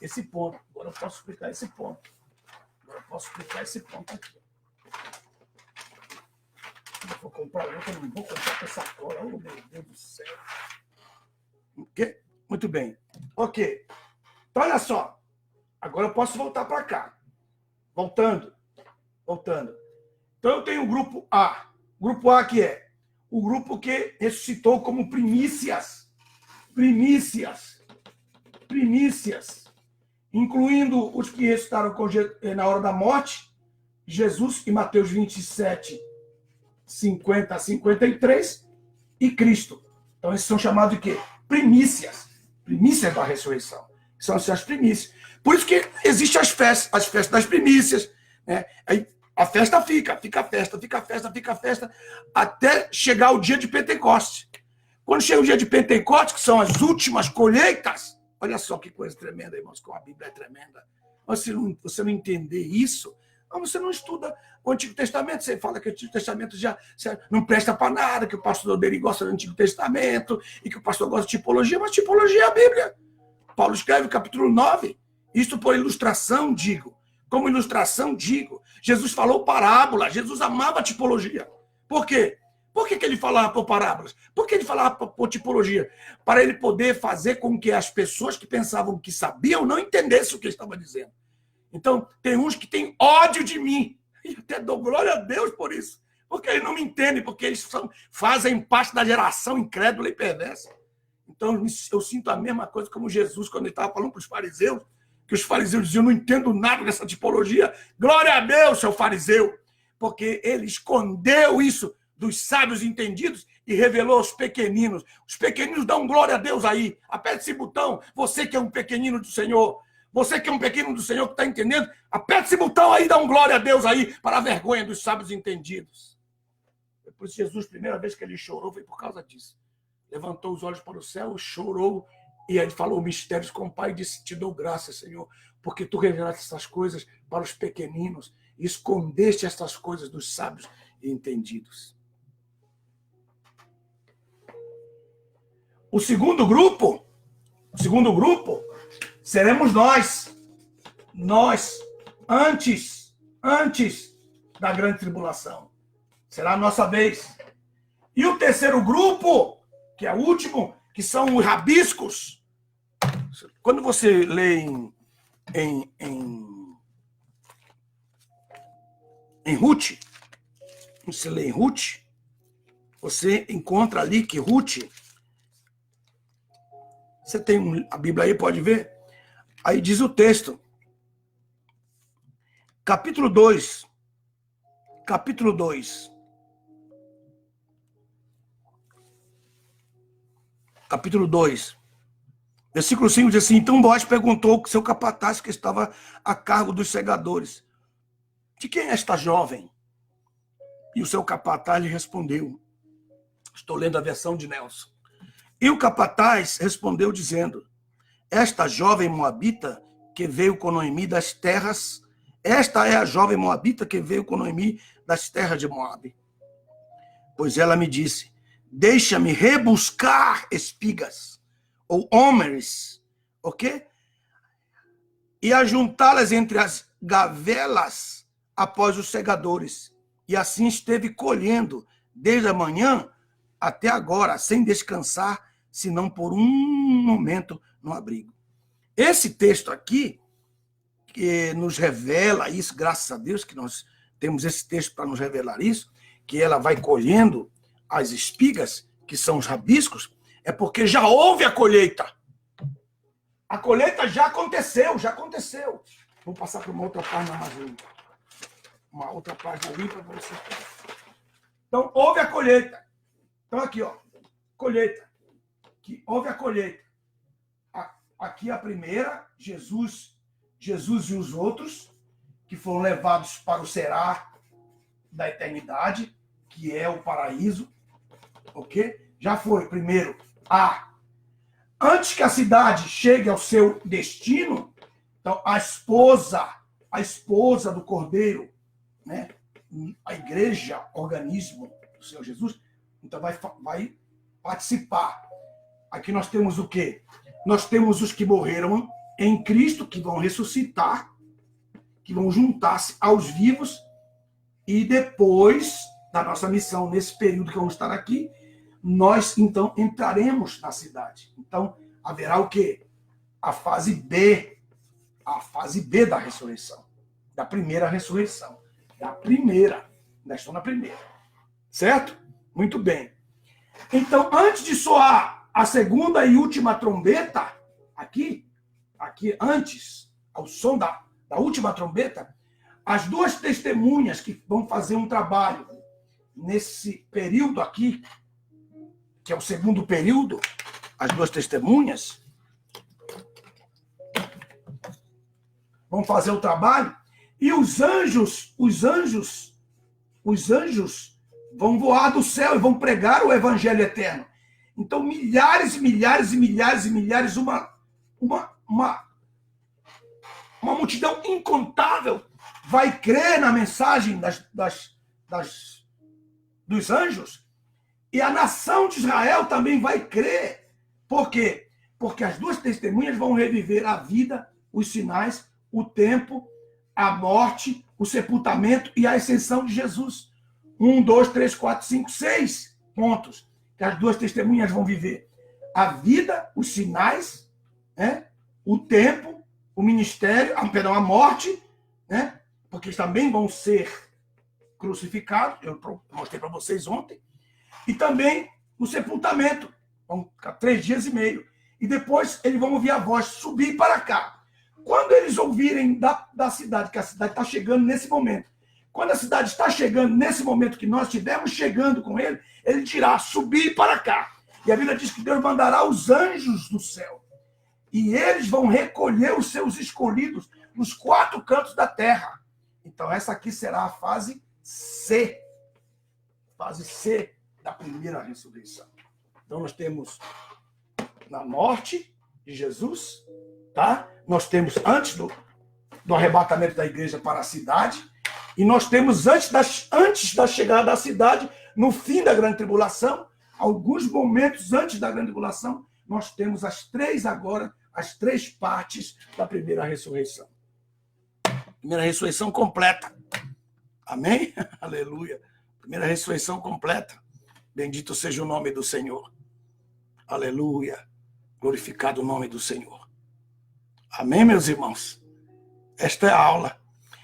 esse ponto. Agora eu posso explicar esse ponto aqui. Eu vou comprar outra, eu não vou comprar com essa cola. Oh, meu Deus do céu. Ok? Muito bem. Ok. Então, olha só. Agora eu posso voltar para cá. Voltando. Então, eu tenho o grupo A. O grupo A que é o grupo que ressuscitou como primícias. Incluindo os que ressuscitaram na hora da morte, Jesus, em Mateus 27, 50 a 53, e Cristo. Então, esses são chamados de quê? Primícias. Primícias da ressurreição. São as primícias. Por isso que existem as festas das primícias. Aí a festa fica festa, até chegar o dia de Pentecostes. Quando chega o dia de Pentecostes, que são as últimas colheitas, olha só que coisa tremenda, irmãos, como a Bíblia é tremenda. Você não entender isso, você não estuda o Antigo Testamento. Você fala que o Antigo Testamento já não presta para nada, que o pastor dele gosta do Antigo Testamento e que o pastor gosta de tipologia, mas tipologia é a Bíblia. Paulo escreve capítulo 9, isto por ilustração, digo. Como ilustração, digo. Jesus falou parábola, Jesus amava a tipologia. Por quê? Por que ele falava por parábolas? Por que ele falava por tipologia? Para ele poder fazer com que as pessoas que pensavam que sabiam não entendessem o que ele estava dizendo. Então, tem uns que têm ódio de mim. E até dou glória a Deus por isso. Porque eles não me entendem, porque eles fazem parte da geração incrédula e perversa. Então, eu sinto a mesma coisa como Jesus, quando ele estava falando para os fariseus, que os fariseus diziam, não entendo nada dessa tipologia. Glória a Deus, seu fariseu. Porque ele escondeu isso dos sábios entendidos e revelou aos pequeninos. Os pequeninos dão glória a Deus aí. Aperte esse botão, você que é um pequenino do Senhor. Você que é um pequeno do Senhor que está entendendo, aperte esse botão aí, dá um glória a Deus aí, para a vergonha dos sábios entendidos. Por isso, Jesus, a primeira vez que ele chorou, foi por causa disso. Levantou os olhos para o céu, chorou, e ele falou mistérios com o Pai e disse, te dou graça, Senhor, porque tu revelaste essas coisas para os pequeninos e escondeste essas coisas dos sábios e entendidos. O segundo grupo, seremos nós. Nós, antes da grande tribulação. Será a nossa vez. E o terceiro grupo, que é o último, que são os rabiscos. Quando você lê em Ruth, você lê em Ruth, você encontra ali que Ruth, você tem a Bíblia aí, pode ver? Aí diz o texto, capítulo 2, capítulo 2, Versículo 5 diz assim: então Boaz perguntou ao seu capataz que estava a cargo dos segadores: de quem é esta jovem? E o seu capataz lhe respondeu, estou lendo a versão de Nelson. E o capataz respondeu dizendo: esta jovem moabita que veio com Noemi das terras, esta é a jovem moabita que veio com Noemi das terras de Moabe. Pois ela me disse: deixa-me rebuscar espigas, ou homens, ok? E ajuntá-las entre as gavelas após os segadores. E assim esteve colhendo desde a manhã até agora, sem descansar, senão por um momento no abrigo. Esse texto aqui, que nos revela isso, graças a Deus que nós temos esse texto para nos revelar isso, que ela vai colhendo as espigas, que são os rabiscos, é porque já houve a colheita. A colheita já aconteceu, já aconteceu. Vou passar para uma outra página mais limpa. Uma outra página limpa para você. Então, houve a colheita. Então, aqui, ó, colheita. Que houve a colheita. Aqui a primeira, Jesus e os outros, que foram levados para o será da eternidade, que é o paraíso, ok? Já foi, primeiro, antes que a cidade chegue ao seu destino, então a esposa do Cordeiro, né? A igreja, organismo do Senhor Jesus, então vai participar. Aqui nós temos o quê? Nós temos os que morreram em Cristo, que vão ressuscitar, que vão juntar-se aos vivos, e depois da nossa missão, nesse período que vamos estar aqui, nós, então, entraremos na cidade. Então, haverá o quê? A fase B da ressurreição, da primeira ressurreição, ainda estou na primeira, certo? Muito bem. Então, antes de soar a segunda e última trombeta, aqui antes, ao som da última trombeta, as duas testemunhas que vão fazer um trabalho nesse período aqui, que é o segundo período, as duas testemunhas vão fazer o trabalho, e os anjos vão voar do céu e vão pregar o evangelho eterno. Então, milhares e milhares e milhares e milhares, uma multidão incontável vai crer na mensagem dos anjos, e a nação de Israel também vai crer. Por quê? Porque as duas testemunhas vão reviver a vida, os sinais, o tempo, a morte, o sepultamento e a ascensão de Jesus. 1, 2, 3, 4, 5, 6 pontos que as duas testemunhas vão viver. A vida, os sinais, né? O tempo, o ministério, a morte, né? Porque eles também vão ser crucificados, eu mostrei para vocês ontem, e também o sepultamento, vão ficar 3 dias e meio, e depois eles vão ouvir a voz subir para cá. Quando eles ouvirem da cidade, que a cidade está chegando nesse momento, quando a cidade está chegando nesse momento que nós estivermos chegando com ele, ele dirá, subir para cá. E a Bíblia diz que Deus mandará os anjos do céu, e eles vão recolher os seus escolhidos nos 4 cantos da terra. Então, essa aqui será a fase C. Fase C da primeira ressurreição. Então, nós temos na morte de Jesus, tá? Nós temos antes do arrebatamento da igreja para a cidade, e nós temos antes da chegada da cidade, no fim da grande tribulação, alguns momentos antes da grande tribulação, nós temos as 3 partes da primeira ressurreição. Primeira ressurreição completa. Amém? Aleluia. Primeira ressurreição completa. Bendito seja o nome do Senhor. Aleluia. Glorificado o nome do Senhor. Amém, meus irmãos? Esta é a aula.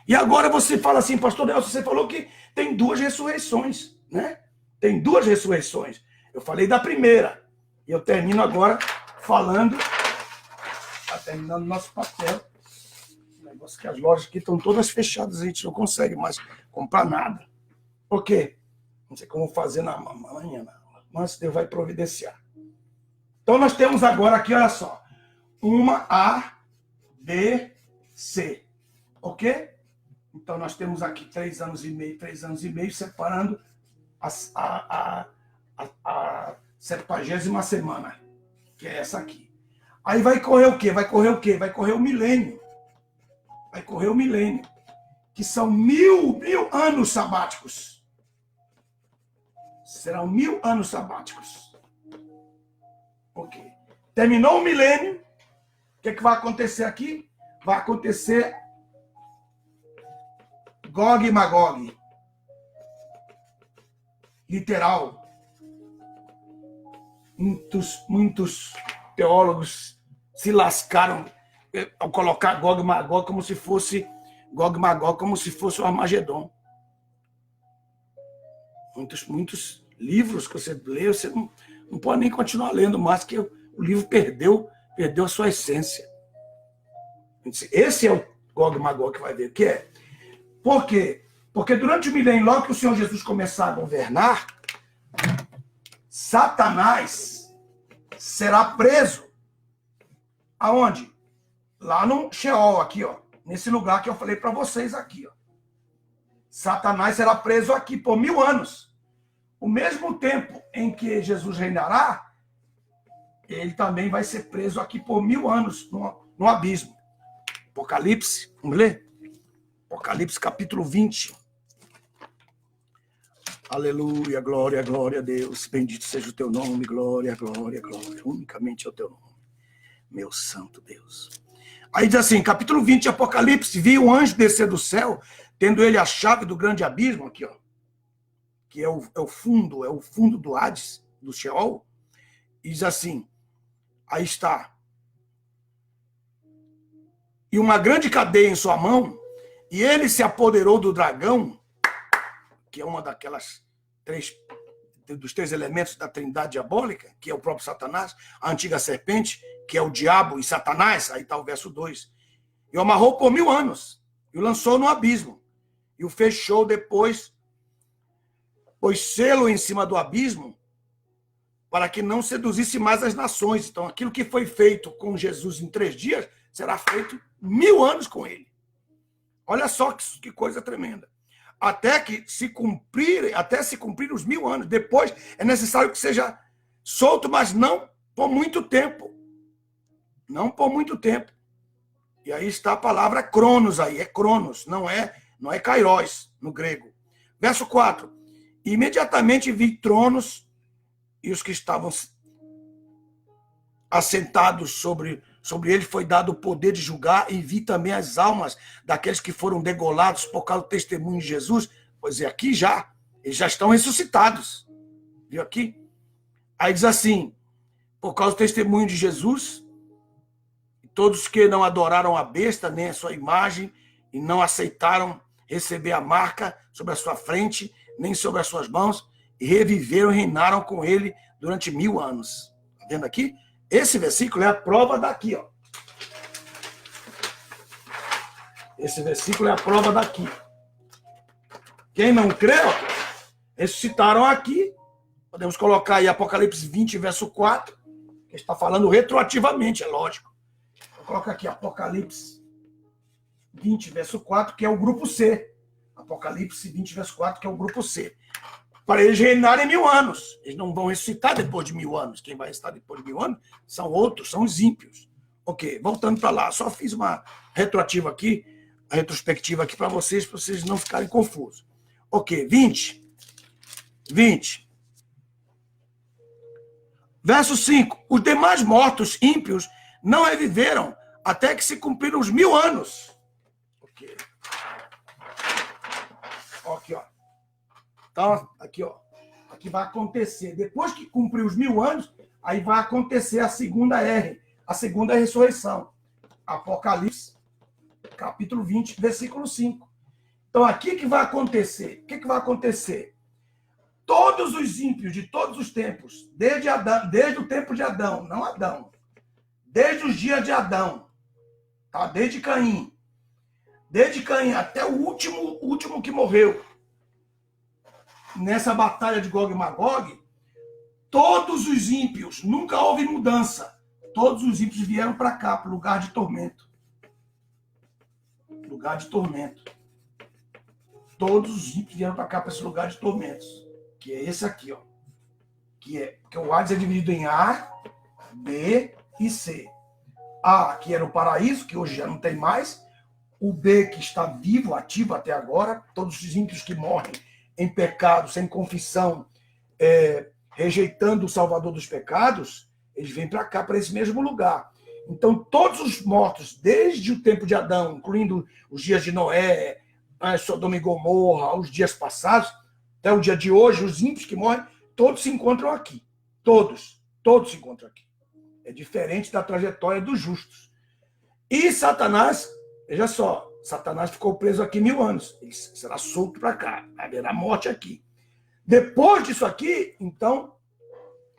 E agora você fala assim, pastor Nelson, você falou que tem 2 ressurreições, né? Tem 2 ressurreições. Eu falei da primeira. E eu termino agora falando, está terminando nosso papel. O negócio que as lojas aqui estão todas fechadas, a gente não consegue mais comprar nada. Por quê? Não sei como fazer na manhã, mas Deus vai providenciar. Então nós temos agora aqui, olha só, uma A, B, C. Ok? Então, nós temos aqui 3 anos e meio, separando a 70ª semana, que é essa aqui. Aí vai correr o quê? Vai correr o quê? Vai correr o milênio. Vai correr o milênio, que são mil anos sabáticos. Serão 1000 anos sabáticos. Ok. Terminou o milênio, o que vai acontecer aqui? Vai acontecer Gog e Magog. Literal. Muitos teólogos se lascaram ao colocar Gog e Magog como se fosse o Armagedon. Muitos livros que você lê, você não pode nem continuar lendo mais, que o livro perdeu a sua essência. Esse é o Gog e Magog que vai ver. Que é? Por quê? Porque durante o milênio, logo que o Senhor Jesus começar a governar, Satanás será preso. Aonde? Lá no Sheol, aqui, ó. Nesse lugar que eu falei para vocês aqui, ó. Satanás será preso aqui por 1000 anos. O mesmo tempo em que Jesus reinará, ele também vai ser preso aqui por 1000 anos no abismo. Apocalipse, vamos ler? Apocalipse capítulo 20. Aleluia, glória, glória a Deus. Bendito seja o teu nome, glória, glória, glória. Unicamente ao teu nome, meu santo Deus. Aí diz assim, capítulo 20 de Apocalipse, vi um anjo descer do céu, tendo ele a chave do grande abismo, aqui, ó, que é o fundo do Hades, do Sheol, e diz assim, aí está, e uma grande cadeia em sua mão, e ele se apoderou do dragão, que é uma dos 3 elementos da trindade diabólica, que é o próprio Satanás, a antiga serpente, que é o diabo e Satanás, aí está o verso 2, e o amarrou por 1000 anos, e o lançou no abismo, e o fechou depois, pôs selo em cima do abismo, para que não seduzisse mais as nações. Então, aquilo que foi feito com Jesus em 3 dias, será feito 1000 anos com ele. Olha só que coisa tremenda. Até se cumprir os 1000 anos. Depois é necessário que seja solto, mas não por muito tempo. Não por muito tempo. E aí está a palavra cronos aí. É cronos, não é kairos no grego. Verso 4. Imediatamente vi tronos e os que estavam assentados sobre ele foi dado o poder de julgar, e vi também as almas daqueles que foram degolados por causa do testemunho de Jesus. Pois é, aqui eles já estão ressuscitados. Viu aqui? Aí diz assim, por causa do testemunho de Jesus, todos que não adoraram a besta, nem a sua imagem, e não aceitaram receber a marca sobre a sua frente, nem sobre as suas mãos, e reviveram e reinaram com ele durante 1000 anos. Está vendo aqui? Esse versículo é a prova daqui, ó. Esse versículo é a prova daqui. Quem não crê, ó, ressuscitaram aqui. Podemos colocar aí Apocalipse 20, verso 4, que está falando retroativamente, é lógico. Vou colocar aqui Apocalipse 20, verso 4, que é o grupo C. Apocalipse 20, verso 4, que é o grupo C. Para eles reinarem 1000 anos. Eles não vão ressuscitar depois de 1000 anos. Quem vai ressuscitar depois de 1000 anos são outros, são os ímpios. Ok, voltando para lá. Só fiz uma retroativa aqui, a retrospectiva aqui para vocês não ficarem confusos. Ok, 20. Verso 5. Os demais mortos ímpios não reviveram até que se cumpriram os 1000 anos. Ok. Aqui, ó. Então, aqui, ó. Aqui vai acontecer. Depois que cumprir os 1000 anos, aí vai acontecer a segunda R, a segunda ressurreição. Apocalipse, capítulo 20, versículo 5. Então, aqui que vai acontecer? O que vai acontecer? Todos os ímpios de todos os tempos, desde o tempo de Adão, não Adão, desde os dias de Adão, tá? Desde Caim até o último que morreu, nessa batalha de Gog e Magog, todos os ímpios, nunca houve mudança. todos os ímpios vieram para cá, para o lugar de tormento. Lugar de tormento. Todos os ímpios vieram para cá, para esse lugar de tormentos. Que é esse aqui, ó. Porque o Hades é dividido em A, B e C. A, que era o paraíso, que hoje já não tem mais. O B, que está vivo, ativo até agora. Todos os ímpios que morrem em pecado, sem confissão, rejeitando o Salvador dos pecados, eles vêm para cá, para esse mesmo lugar. Então, todos os mortos, desde o tempo de Adão, incluindo os dias de Noé, Sodoma e Gomorra, os dias passados, até o dia de hoje, os ímpios que morrem, todos se encontram aqui. Todos se encontram aqui. É diferente da trajetória dos justos. E Satanás, veja só, Satanás ficou preso aqui 1000 anos. Ele será solto para cá. Haverá morte aqui. Depois disso aqui, então,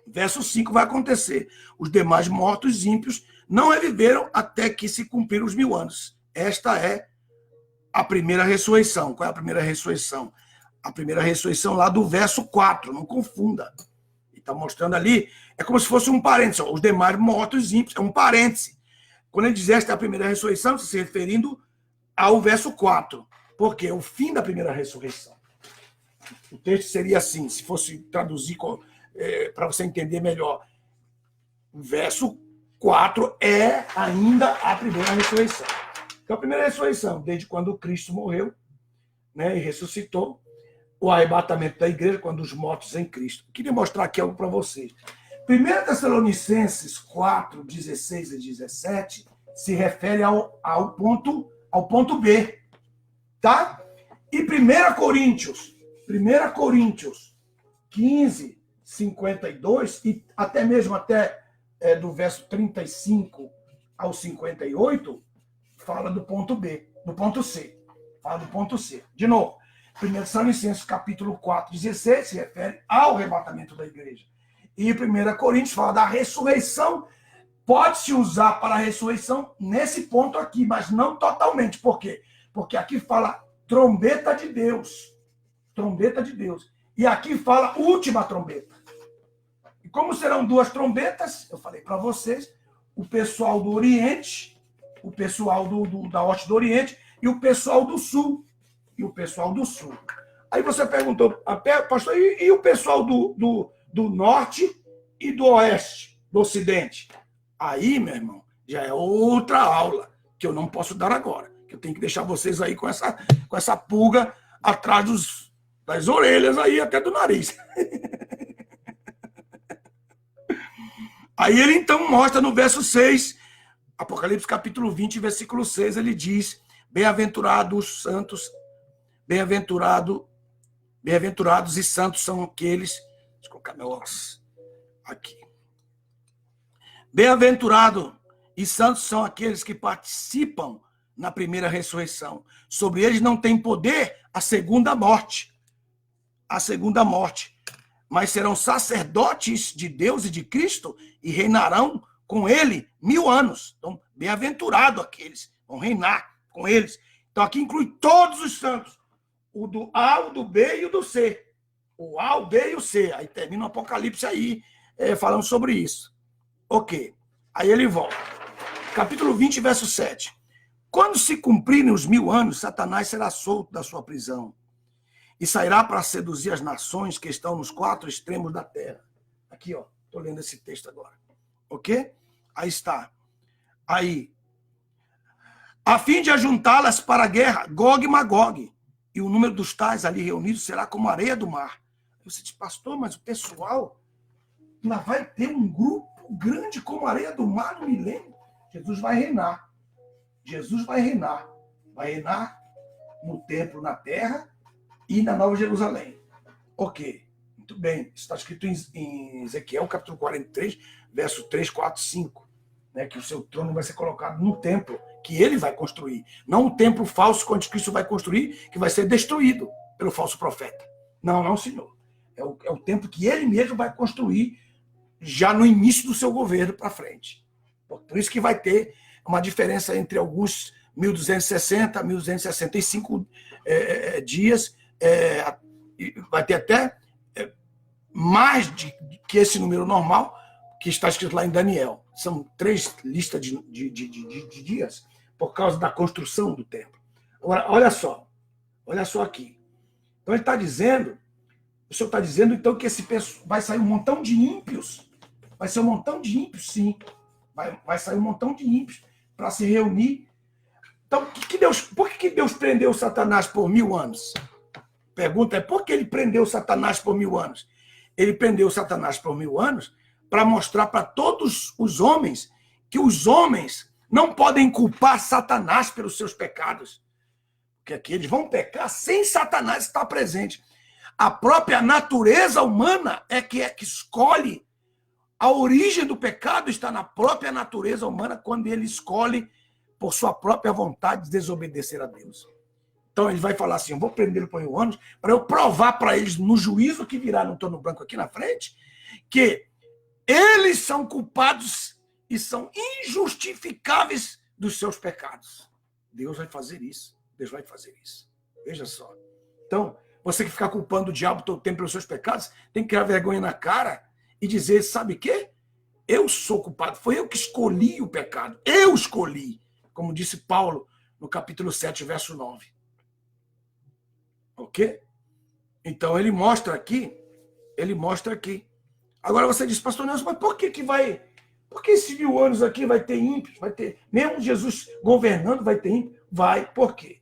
verso 5 vai acontecer. Os demais mortos ímpios não reviveram até que se cumpriram os 1000 anos. Esta é a primeira ressurreição. Qual é a primeira ressurreição? A primeira ressurreição lá do verso 4. Não confunda. Ele está mostrando ali, é como se fosse um parêntese. Os demais mortos ímpios, é um parêntese. Quando ele diz esta é a primeira ressurreição, está se referindo ao verso 4. Porque é o fim da primeira ressurreição. O texto seria assim, se fosse traduzir para você entender melhor. O verso 4 é ainda a primeira ressurreição. Então, a primeira ressurreição, desde quando Cristo morreu, né, e ressuscitou, o arrebatamento da igreja, quando os mortos em Cristo. Eu queria mostrar aqui algo para vocês. 1 Tessalonicenses 4, 16 e 17 se refere ao ponto B. Tá? E 1 Coríntios 15, 52, e até mesmo do verso 35 ao 58, fala do ponto B, do ponto C. Fala do ponto C. De novo, 1 Tessalonicenses capítulo 4, 16 se refere ao arrebatamento da igreja. E 1 Coríntios fala da ressurreição. Pode-se usar para a ressurreição nesse ponto aqui, mas não totalmente. Por quê? Porque aqui fala trombeta de Deus. Trombeta de Deus. E aqui fala última trombeta. E como serão duas trombetas, eu falei para vocês, o pessoal do Oriente, o pessoal da Oeste do Oriente e o pessoal do Sul. Aí você perguntou, pastor, e o pessoal do Norte e do Oeste, do Ocidente? Aí, meu irmão, já é outra aula que eu não posso dar agora. Que eu tenho que deixar vocês aí com essa pulga atrás das orelhas aí, até do nariz. Aí ele então mostra no verso 6, Apocalipse capítulo 20, versículo 6, ele diz: bem-aventurados os santos, bem-aventurados e santos são aqueles. Deixa eu colocar meu óculos aqui. Bem-aventurado e santos são aqueles que participam na primeira ressurreição. Sobre eles não tem poder a segunda morte. Mas serão sacerdotes de Deus e de Cristo e reinarão com ele 1000 anos. Então, bem-aventurado aqueles, vão reinar com eles. Então, aqui inclui todos os santos. O do A, o do B e o do C. O A, o B e o C. Aí termina o Apocalipse aí, falando sobre isso. Ok. Aí ele volta. Capítulo 20, verso 7. Quando se cumprirem os 1000 anos, Satanás será solto da sua prisão e sairá para seduzir as nações que estão nos 4 extremos da terra. Aqui, ó. Estou lendo esse texto agora. Ok? Aí está. Aí. A fim de ajuntá-las para a guerra, Gog e Magog. E o número dos tais ali reunidos será como a areia do mar. Você diz, pastor, mas o pessoal ainda vai ter um grupo grande como a areia do mar no milênio? Jesus vai reinar. Vai reinar no templo, na terra e na Nova Jerusalém. Ok. Muito bem. Isso está escrito em Ezequiel, capítulo 43, verso 3, 4, 5. Né, que o seu trono vai ser colocado no templo que ele vai construir. Não um templo falso que o anticristo vai construir, que vai ser destruído pelo falso profeta. Não, senhor. É o templo que ele mesmo vai construir já no início do seu governo para frente. Por isso que vai ter uma diferença entre alguns 1260, 1265 dias. Vai ter até mais que esse número normal que está escrito lá em Daniel. São 3 listas de dias por causa da construção do templo. Agora, olha só aqui. Então ele está dizendo, o Senhor está dizendo então que vai sair um montão de ímpios. Vai ser um montão de ímpios, sim. Vai sair um montão de ímpios para se reunir. Então, por que Deus prendeu Satanás por 1000 anos? Pergunta é, por que ele prendeu Satanás por 1000 anos? Ele prendeu Satanás por 1000 anos para mostrar para todos os homens que os homens não podem culpar Satanás pelos seus pecados. Porque aqui eles vão pecar sem Satanás estar presente. A própria natureza humana é que escolhe. A origem do pecado está na própria natureza humana quando ele escolhe, por sua própria vontade, desobedecer a Deus. Então ele vai falar assim, eu vou prendê-lo por 1000 anos para eu provar para eles, no juízo que virá no trono branco aqui na frente, que eles são culpados e são injustificáveis dos seus pecados. Deus vai fazer isso. Deus vai fazer isso. Veja só. Então, você que ficar culpando o diabo todo o tempo pelos seus pecados, tem que criar vergonha na cara e dizer, sabe o quê? Eu sou culpado. Foi eu que escolhi o pecado. Eu escolhi. Como disse Paulo no capítulo 7, verso 9. Ok? Então, ele mostra aqui. Agora você diz, pastor Nelson, mas por que esses 1000 anos aqui vai ter ímpios? Vai ter, mesmo Jesus governando, vai ter ímpios? Vai, por quê?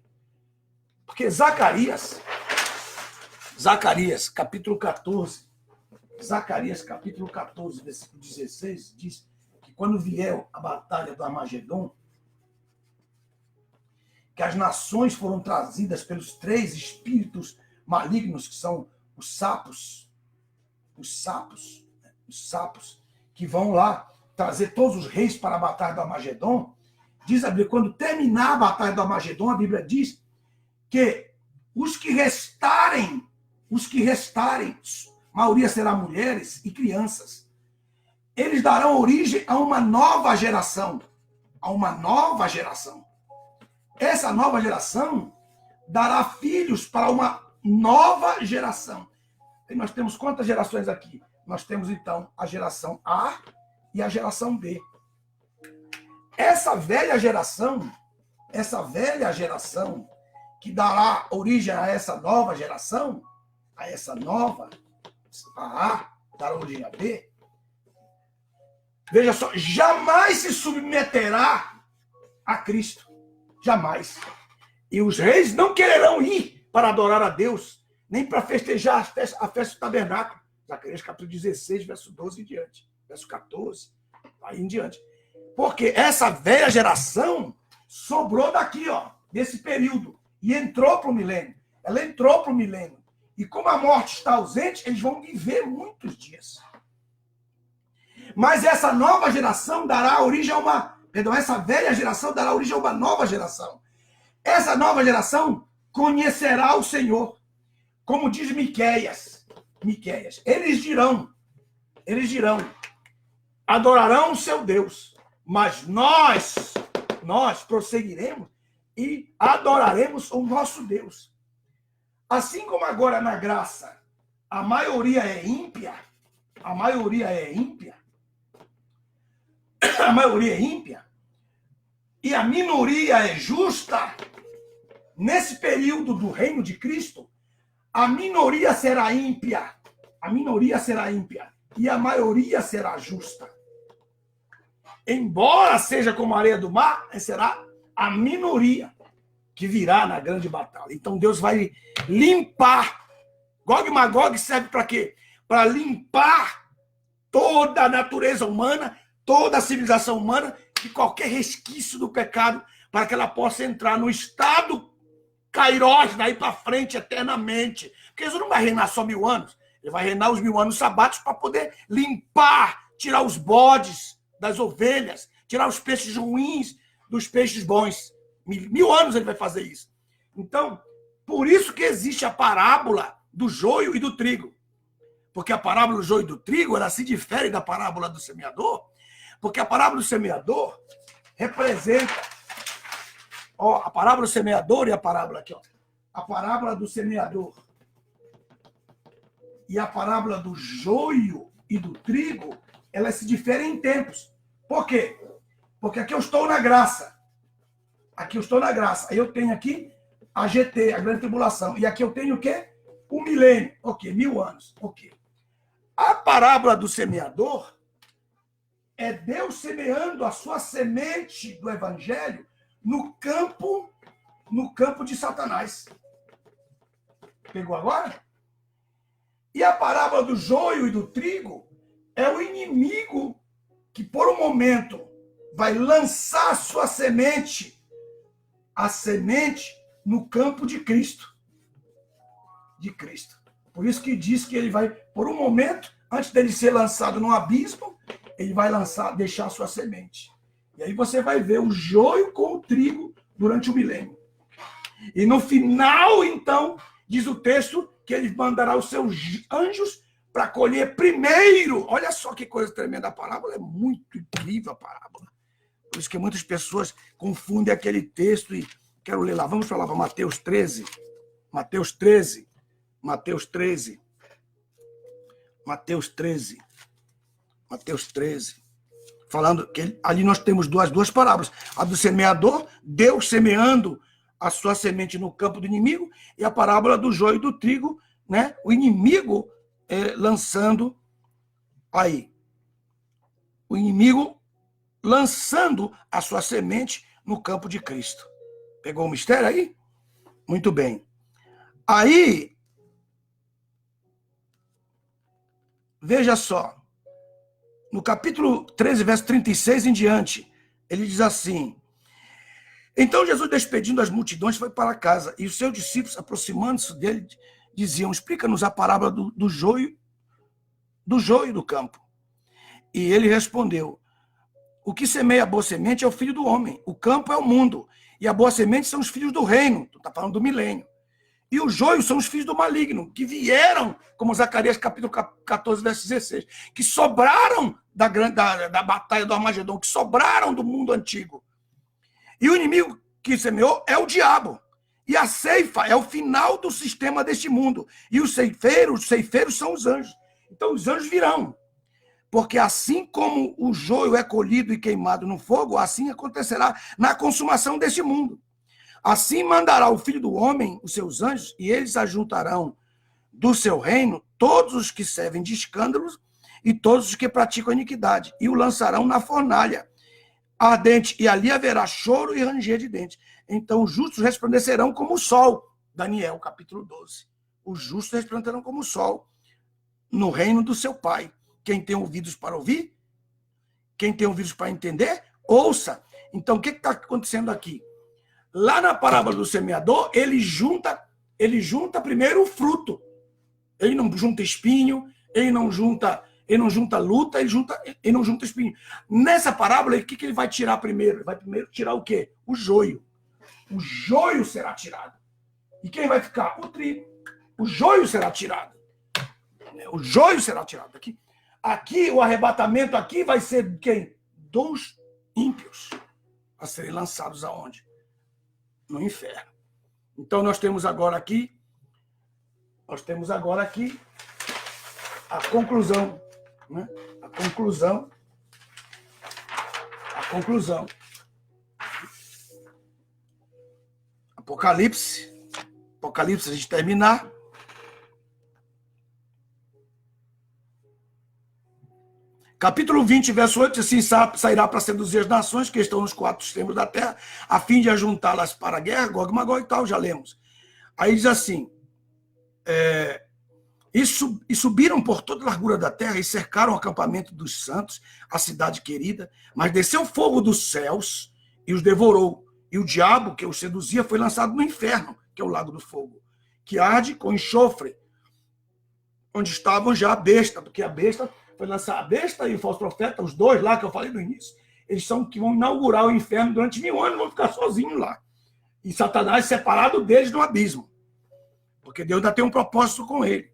Porque Zacarias, capítulo 14, versículo 16, diz que quando vier a batalha do Armagedon, que as nações foram trazidas pelos 3 espíritos malignos, que são os sapos, que vão lá trazer todos os reis para a batalha do Armagedon. Diz a Bíblia, quando terminar a batalha do Armagedon, a Bíblia diz que os que restarem, a maioria será mulheres e crianças, eles darão origem a uma nova geração. Essa nova geração dará filhos para uma nova geração. E nós temos quantas gerações aqui? Nós temos, então, a geração A e a geração B. Essa velha geração que dará origem a essa nova geração, a A dará origem a B, veja só, jamais se submeterá a Cristo. Jamais. E os reis não quererão ir para adorar a Deus, nem para festejar a festa do tabernáculo. Zacarias capítulo 16, verso 12 em diante. Verso 14, aí em diante. Porque essa velha geração sobrou daqui, desse período, e entrou para o milênio. Ela entrou para o milênio. E como a morte está ausente, eles vão viver muitos dias. Mas essa nova geração dará origem a uma... Perdão, essa velha geração dará origem a uma nova geração. Essa nova geração conhecerá o Senhor. Como diz Miqueias, eles dirão, adorarão o seu Deus, mas nós prosseguiremos e adoraremos o nosso Deus. Assim como agora na graça a maioria é ímpia, e a minoria é justa, nesse período do reino de Cristo, a minoria será ímpia, e a maioria será justa. Embora seja como a areia do mar, será a minoria que virá na grande batalha. Então Deus vai limpar. Gog e Magog serve para quê? Para limpar toda a natureza humana, toda a civilização humana, de qualquer resquício do pecado, para que ela possa entrar no estado Kairos, daí para frente, eternamente. Porque Jesus não vai reinar só 1000 anos. Ele vai reinar os 1000 anos sabáticos para poder limpar, tirar os bodes das ovelhas, tirar os peixes ruins dos peixes bons. 1000 anos ele vai fazer isso. Então, por isso que existe a parábola do joio e do trigo. Porque a parábola do joio e do trigo, ela se difere da parábola do semeador, porque a parábola do semeador representa... a parábola do semeador e a parábola aqui, a parábola do semeador e a parábola do joio e do trigo, elas se diferem em tempos. Por quê? Porque aqui eu estou na graça. Aqui eu estou na graça. Aí eu tenho aqui a GT, a grande tribulação. E aqui eu tenho o quê? O milênio. Ok, 1000 anos. Ok. A parábola do semeador é Deus semeando a sua semente do evangelho no campo de Satanás. Pegou agora? E a parábola do joio e do trigo é o inimigo que, por um momento, vai lançar a semente no campo de Cristo. De Cristo. Por isso que diz que ele vai, por um momento, antes dele ser lançado no abismo, ele vai deixar a sua semente. E aí você vai ver o joio com o trigo durante o milênio. E no final, então, diz o texto que ele mandará os seus anjos para colher primeiro. Olha só que coisa tremenda. A parábola é muito incrível, a parábola. Por isso que muitas pessoas confundem aquele texto e quero ler lá. Vamos falar para Mateus 13. Mateus 13. Mateus 13. Mateus 13. Mateus 13. Falando que ali nós temos duas parábolas. A do semeador, Deus semeando a sua semente no campo do inimigo, e a parábola do joio e do trigo, né? O inimigo lançando aí. O inimigo lançando a sua semente no campo de Cristo. Pegou o mistério aí? Muito bem. Aí, veja só. No capítulo 13, verso 36 em diante, ele diz assim: então Jesus, despedindo as multidões, foi para casa, e os seus discípulos, aproximando-se dele, diziam: explica-nos a parábola do joio do campo. E ele respondeu: o que semeia a boa semente é o filho do homem, o campo é o mundo, e a boa semente são os filhos do reino, tu está falando do milênio. E o joio são os filhos do maligno, que vieram, como Zacarias capítulo 14, verso 16, que sobraram da batalha do Armagedon, que sobraram do mundo antigo. E o inimigo que semeou é o diabo. E a ceifa é o final do sistema deste mundo. E os ceifeiros são os anjos. Então os anjos virão. Porque assim como o joio é colhido e queimado no fogo, assim acontecerá na consumação deste mundo. Assim mandará o Filho do Homem os seus anjos, e eles ajuntarão do seu reino todos os que servem de escândalos e todos os que praticam iniquidade, e o lançarão na fornalha ardente, e ali haverá choro e ranger de dentes. Então os justos resplandecerão como o sol. Daniel, capítulo 12. Os justos resplandecerão como o sol no reino do seu Pai. Quem tem ouvidos para ouvir, quem tem ouvidos para entender, ouça. Então o que está acontecendo aqui? Lá na parábola do semeador, ele junta primeiro o fruto. Ele não junta espinho, ele não junta luta, ele não junta espinho. Nessa parábola, o que ele vai tirar primeiro? Ele vai primeiro tirar o quê? O joio. O joio será tirado. E quem vai ficar? O trigo. O joio será tirado. O joio será tirado. Aqui o arrebatamento aqui vai ser de quem? Dos ímpios. A serem lançados aonde? No inferno. Então nós temos agora aqui a conclusão, né? A conclusão. Apocalipse, a gente terminar. Capítulo 20, verso 8, assim sairá para seduzir as nações que estão nos 4 extremos da terra, a fim de ajuntá-las para a guerra, Gog e Magog e tal, já lemos. Aí diz assim, e subiram por toda a largura da terra e cercaram o acampamento dos santos, a cidade querida, mas desceu fogo dos céus e os devorou. E o diabo que os seduzia foi lançado no inferno, que é o lago do fogo, que arde com enxofre, onde estavam já a besta, porque a besta foi lançar a besta e o falso profeta, os dois lá que eu falei no início, eles são que vão inaugurar o inferno durante 1000 anos, vão ficar sozinhos lá. E Satanás separado deles no abismo, porque Deus ainda tem um propósito com ele.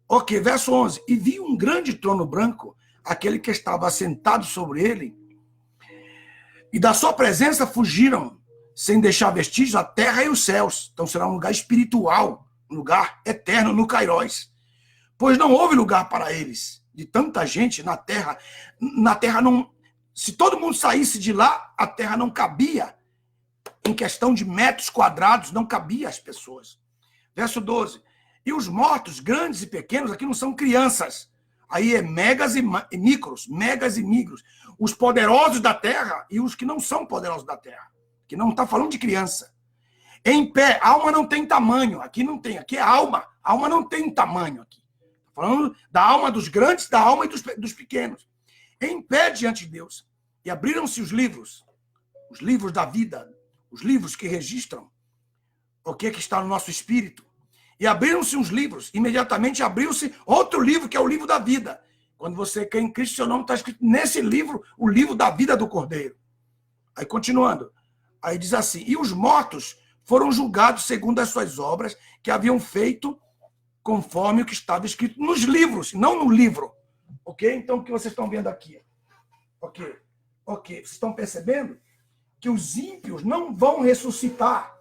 Ok, verso 11. E vi um grande trono branco, aquele que estava assentado sobre ele, e da sua presença fugiram, sem deixar vestígios, a terra e os céus. Então será um lugar espiritual, um lugar eterno no Kairos. Pois não houve lugar para eles, de tanta gente na terra não Se todo mundo saísse de lá, a terra não cabia. Em questão de metros quadrados, não cabia as pessoas. Verso 12. E os mortos, grandes e pequenos, aqui não são crianças. Aí é megas e micros, megas e micros. Os poderosos da terra e os que não são poderosos da terra. Que não está falando de criança. Em pé, alma não tem tamanho. Aqui não tem, aqui é alma. Alma não tem tamanho aqui. Está falando da alma dos grandes, da alma e dos pequenos. Em pé diante de Deus. E abriram-se os livros da vida, os livros que registram o que está no nosso espírito. E abriram-se uns livros, imediatamente abriu-se outro livro, que é o livro da vida. Quando você crê em Cristo, seu nome está escrito nesse livro, o livro da vida do Cordeiro. Aí, continuando, aí diz assim, e os mortos foram julgados segundo as suas obras, que haviam feito conforme o que estava escrito nos livros, não no livro. Ok? Então, o que vocês estão vendo aqui? Ok. Vocês estão percebendo que os ímpios não vão ressuscitar,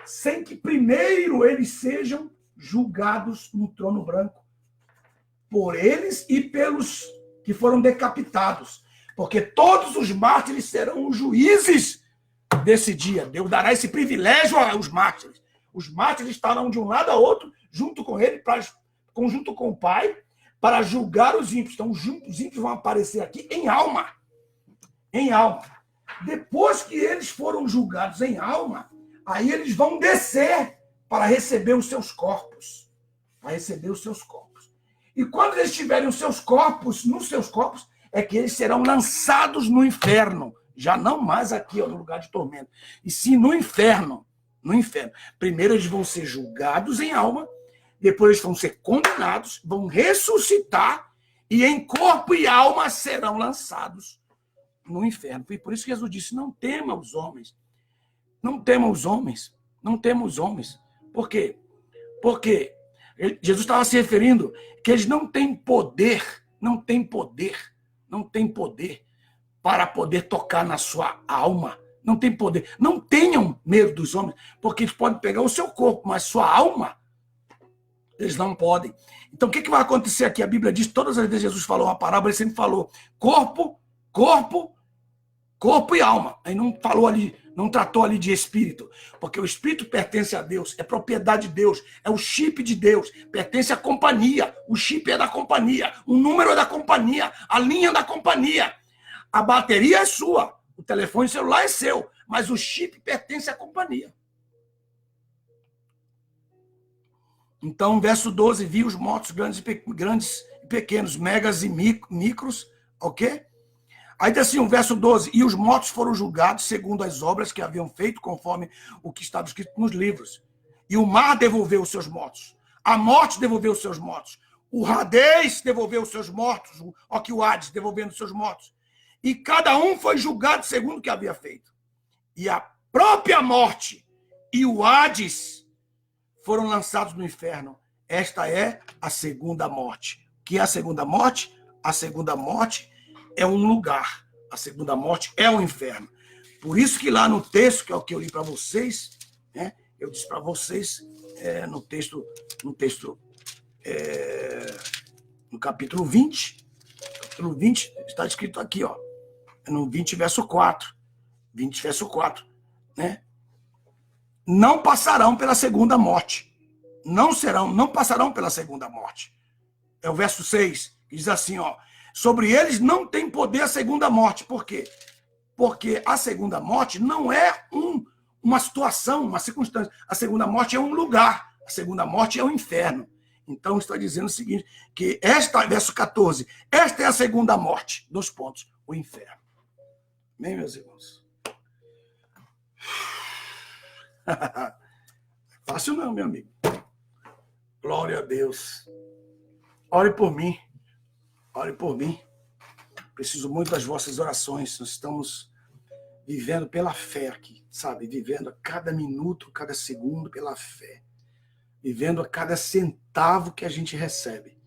sem que primeiro eles sejam julgados no trono branco, por eles e pelos que foram decapitados, porque todos os mártires serão os juízes desse dia. Deus dará esse privilégio aos mártires. Os mártires estarão de um lado a outro, junto com ele, junto com o Pai, para julgar os ímpios. Então, os ímpios vão aparecer aqui em alma. Em alma. Depois que eles foram julgados em alma, aí eles vão descer para receber os seus corpos. Para receber os seus corpos. E quando eles tiverem os seus corpos, nos seus corpos, é que eles serão lançados no inferno. Já não mais aqui, no lugar de tormento. E sim no inferno. No inferno. Primeiro eles vão ser julgados em alma, depois eles vão ser condenados, vão ressuscitar, e em corpo e alma serão lançados no inferno. E por isso que Jesus disse, não tema os homens. Não tema os homens. Não tema os homens. Por quê? Porque Jesus estava se referindo que eles não têm poder para poder tocar na sua alma. Não tem poder. Não tenham medo dos homens, porque eles podem pegar o seu corpo, mas sua alma, eles não podem. Então, o que vai acontecer aqui? A Bíblia diz, todas as vezes Jesus falou uma parábola, ele sempre falou corpo e alma. Aí não falou ali, não tratou ali de espírito, porque o espírito pertence a Deus, é propriedade de Deus, é o chip de Deus, pertence à companhia, o chip é da companhia, o número é da companhia, a linha é da companhia, a bateria é sua, o telefone celular é seu, mas o chip pertence à companhia. Então, verso 12, vi os mortos grandes e pequenos, megas e micros, ok? Aí diz assim, o verso 12, e os mortos foram julgados segundo as obras que haviam feito, conforme o que estava escrito nos livros. E o mar devolveu os seus mortos. A morte devolveu os seus mortos. O Hades devolveu os seus mortos. O Hades devolvendo os seus mortos. E cada um foi julgado segundo o que havia feito. E a própria morte e o Hades foram lançados no inferno. Esta é a segunda morte. O que é a segunda morte? A segunda morte é um lugar. A segunda morte é o inferno. Por isso que lá no texto, que é o que eu li para vocês, né, eu disse para vocês, no capítulo 20, está escrito aqui, ó, no 20, verso 4. 20, verso 4. Né? Não passarão pela segunda morte. Não passarão pela segunda morte. É o verso 6, que diz assim, ó, sobre eles não tem poder a segunda morte. Por quê? Porque a segunda morte não é uma situação, uma circunstância. A segunda morte é um lugar. A segunda morte é o inferno. Então, está dizendo o seguinte, que verso 14, esta é a segunda morte, 2 pontos, o inferno. Amém, meus irmãos? Fácil não, meu amigo. Glória a Deus. Ore por mim. Ore por mim. Preciso muito das vossas orações. Nós estamos vivendo pela fé aqui, sabe? Vivendo a cada minuto, cada segundo pela fé. Vivendo a cada centavo que a gente recebe.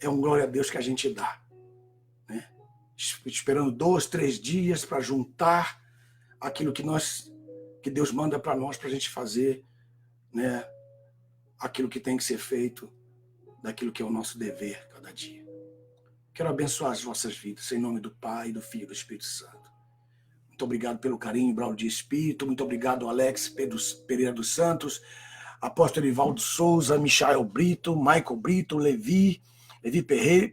É um glória a Deus que a gente dá. Né? Esperando 2, 3 dias para juntar aquilo que Deus manda para nós, para a gente fazer, né? Aquilo que tem que ser feito, daquilo que é o nosso dever cada dia. Quero abençoar as vossas vidas, em nome do Pai, do Filho e do Espírito Santo. Muito obrigado pelo carinho, Braulio de Espírito. Muito obrigado, Alex Pereira dos Santos, Apóstolo Ivaldo Souza, Michael Brito, Michael Brito, Levi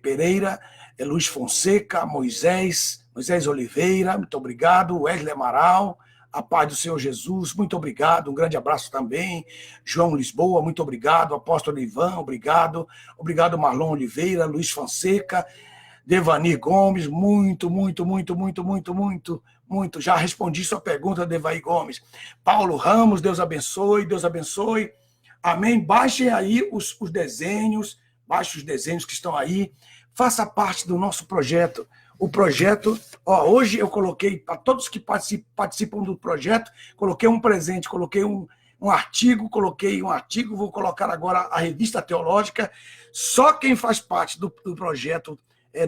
Pereira, Luiz Fonseca, Moisés Oliveira, muito obrigado, Wesley Amaral, a paz do Senhor Jesus, muito obrigado, um grande abraço também, João Lisboa, muito obrigado, Apóstolo Ivan, obrigado, Marlon Oliveira, Luiz Fonseca, Devani Gomes, muito, já respondi sua pergunta, Devani Gomes, Paulo Ramos, Deus abençoe, amém, baixem aí os desenhos, baixe os desenhos que estão aí, faça parte do nosso projeto. O projeto, hoje eu coloquei, para todos que participam do projeto, coloquei um presente, coloquei um artigo, vou colocar agora a revista teológica. Só quem faz parte do projeto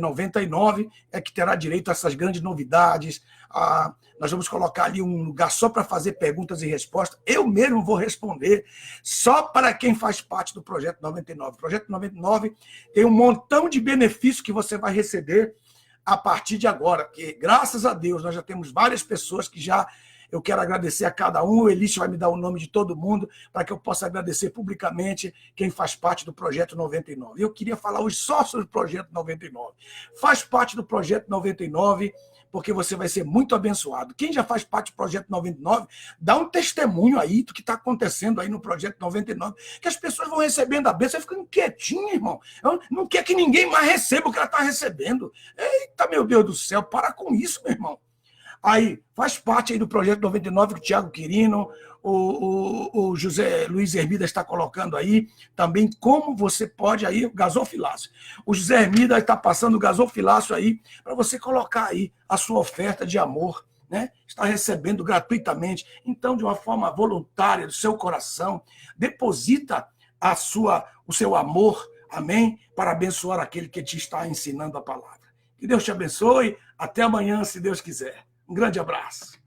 99 é que terá direito a essas grandes novidades. Nós vamos colocar ali um lugar só para fazer perguntas e respostas. Eu mesmo vou responder, só para quem faz parte do Projeto 99. O Projeto 99 tem um montão de benefícios que você vai receber a partir de agora, porque, graças a Deus, nós já temos várias pessoas que já... Eu quero agradecer a cada um, o Elício vai me dar o nome de todo mundo, para que eu possa agradecer publicamente quem faz parte do Projeto 99. Eu queria falar hoje só sobre o Projeto 99. Faz parte do Projeto 99, porque você vai ser muito abençoado. Quem já faz parte do Projeto 99, dá um testemunho aí do que está acontecendo aí no Projeto 99, que as pessoas vão recebendo a bênção, você fica quietinho, irmão. Não quer que ninguém mais receba o que ela está recebendo. Eita, meu Deus do céu, para com isso, meu irmão. Aí, faz parte aí do Projeto 99, que o Tiago Quirino, o José Luiz Hermida está colocando aí, também como você pode aí, o gasofilácio. O José Hermida está passando o gasofilácio aí, para você colocar aí a sua oferta de amor, né? Está recebendo gratuitamente. Então, de uma forma voluntária, do seu coração, deposita o seu amor, amém? Para abençoar aquele que te está ensinando a palavra. Que Deus te abençoe. Até amanhã, se Deus quiser. Um grande abraço.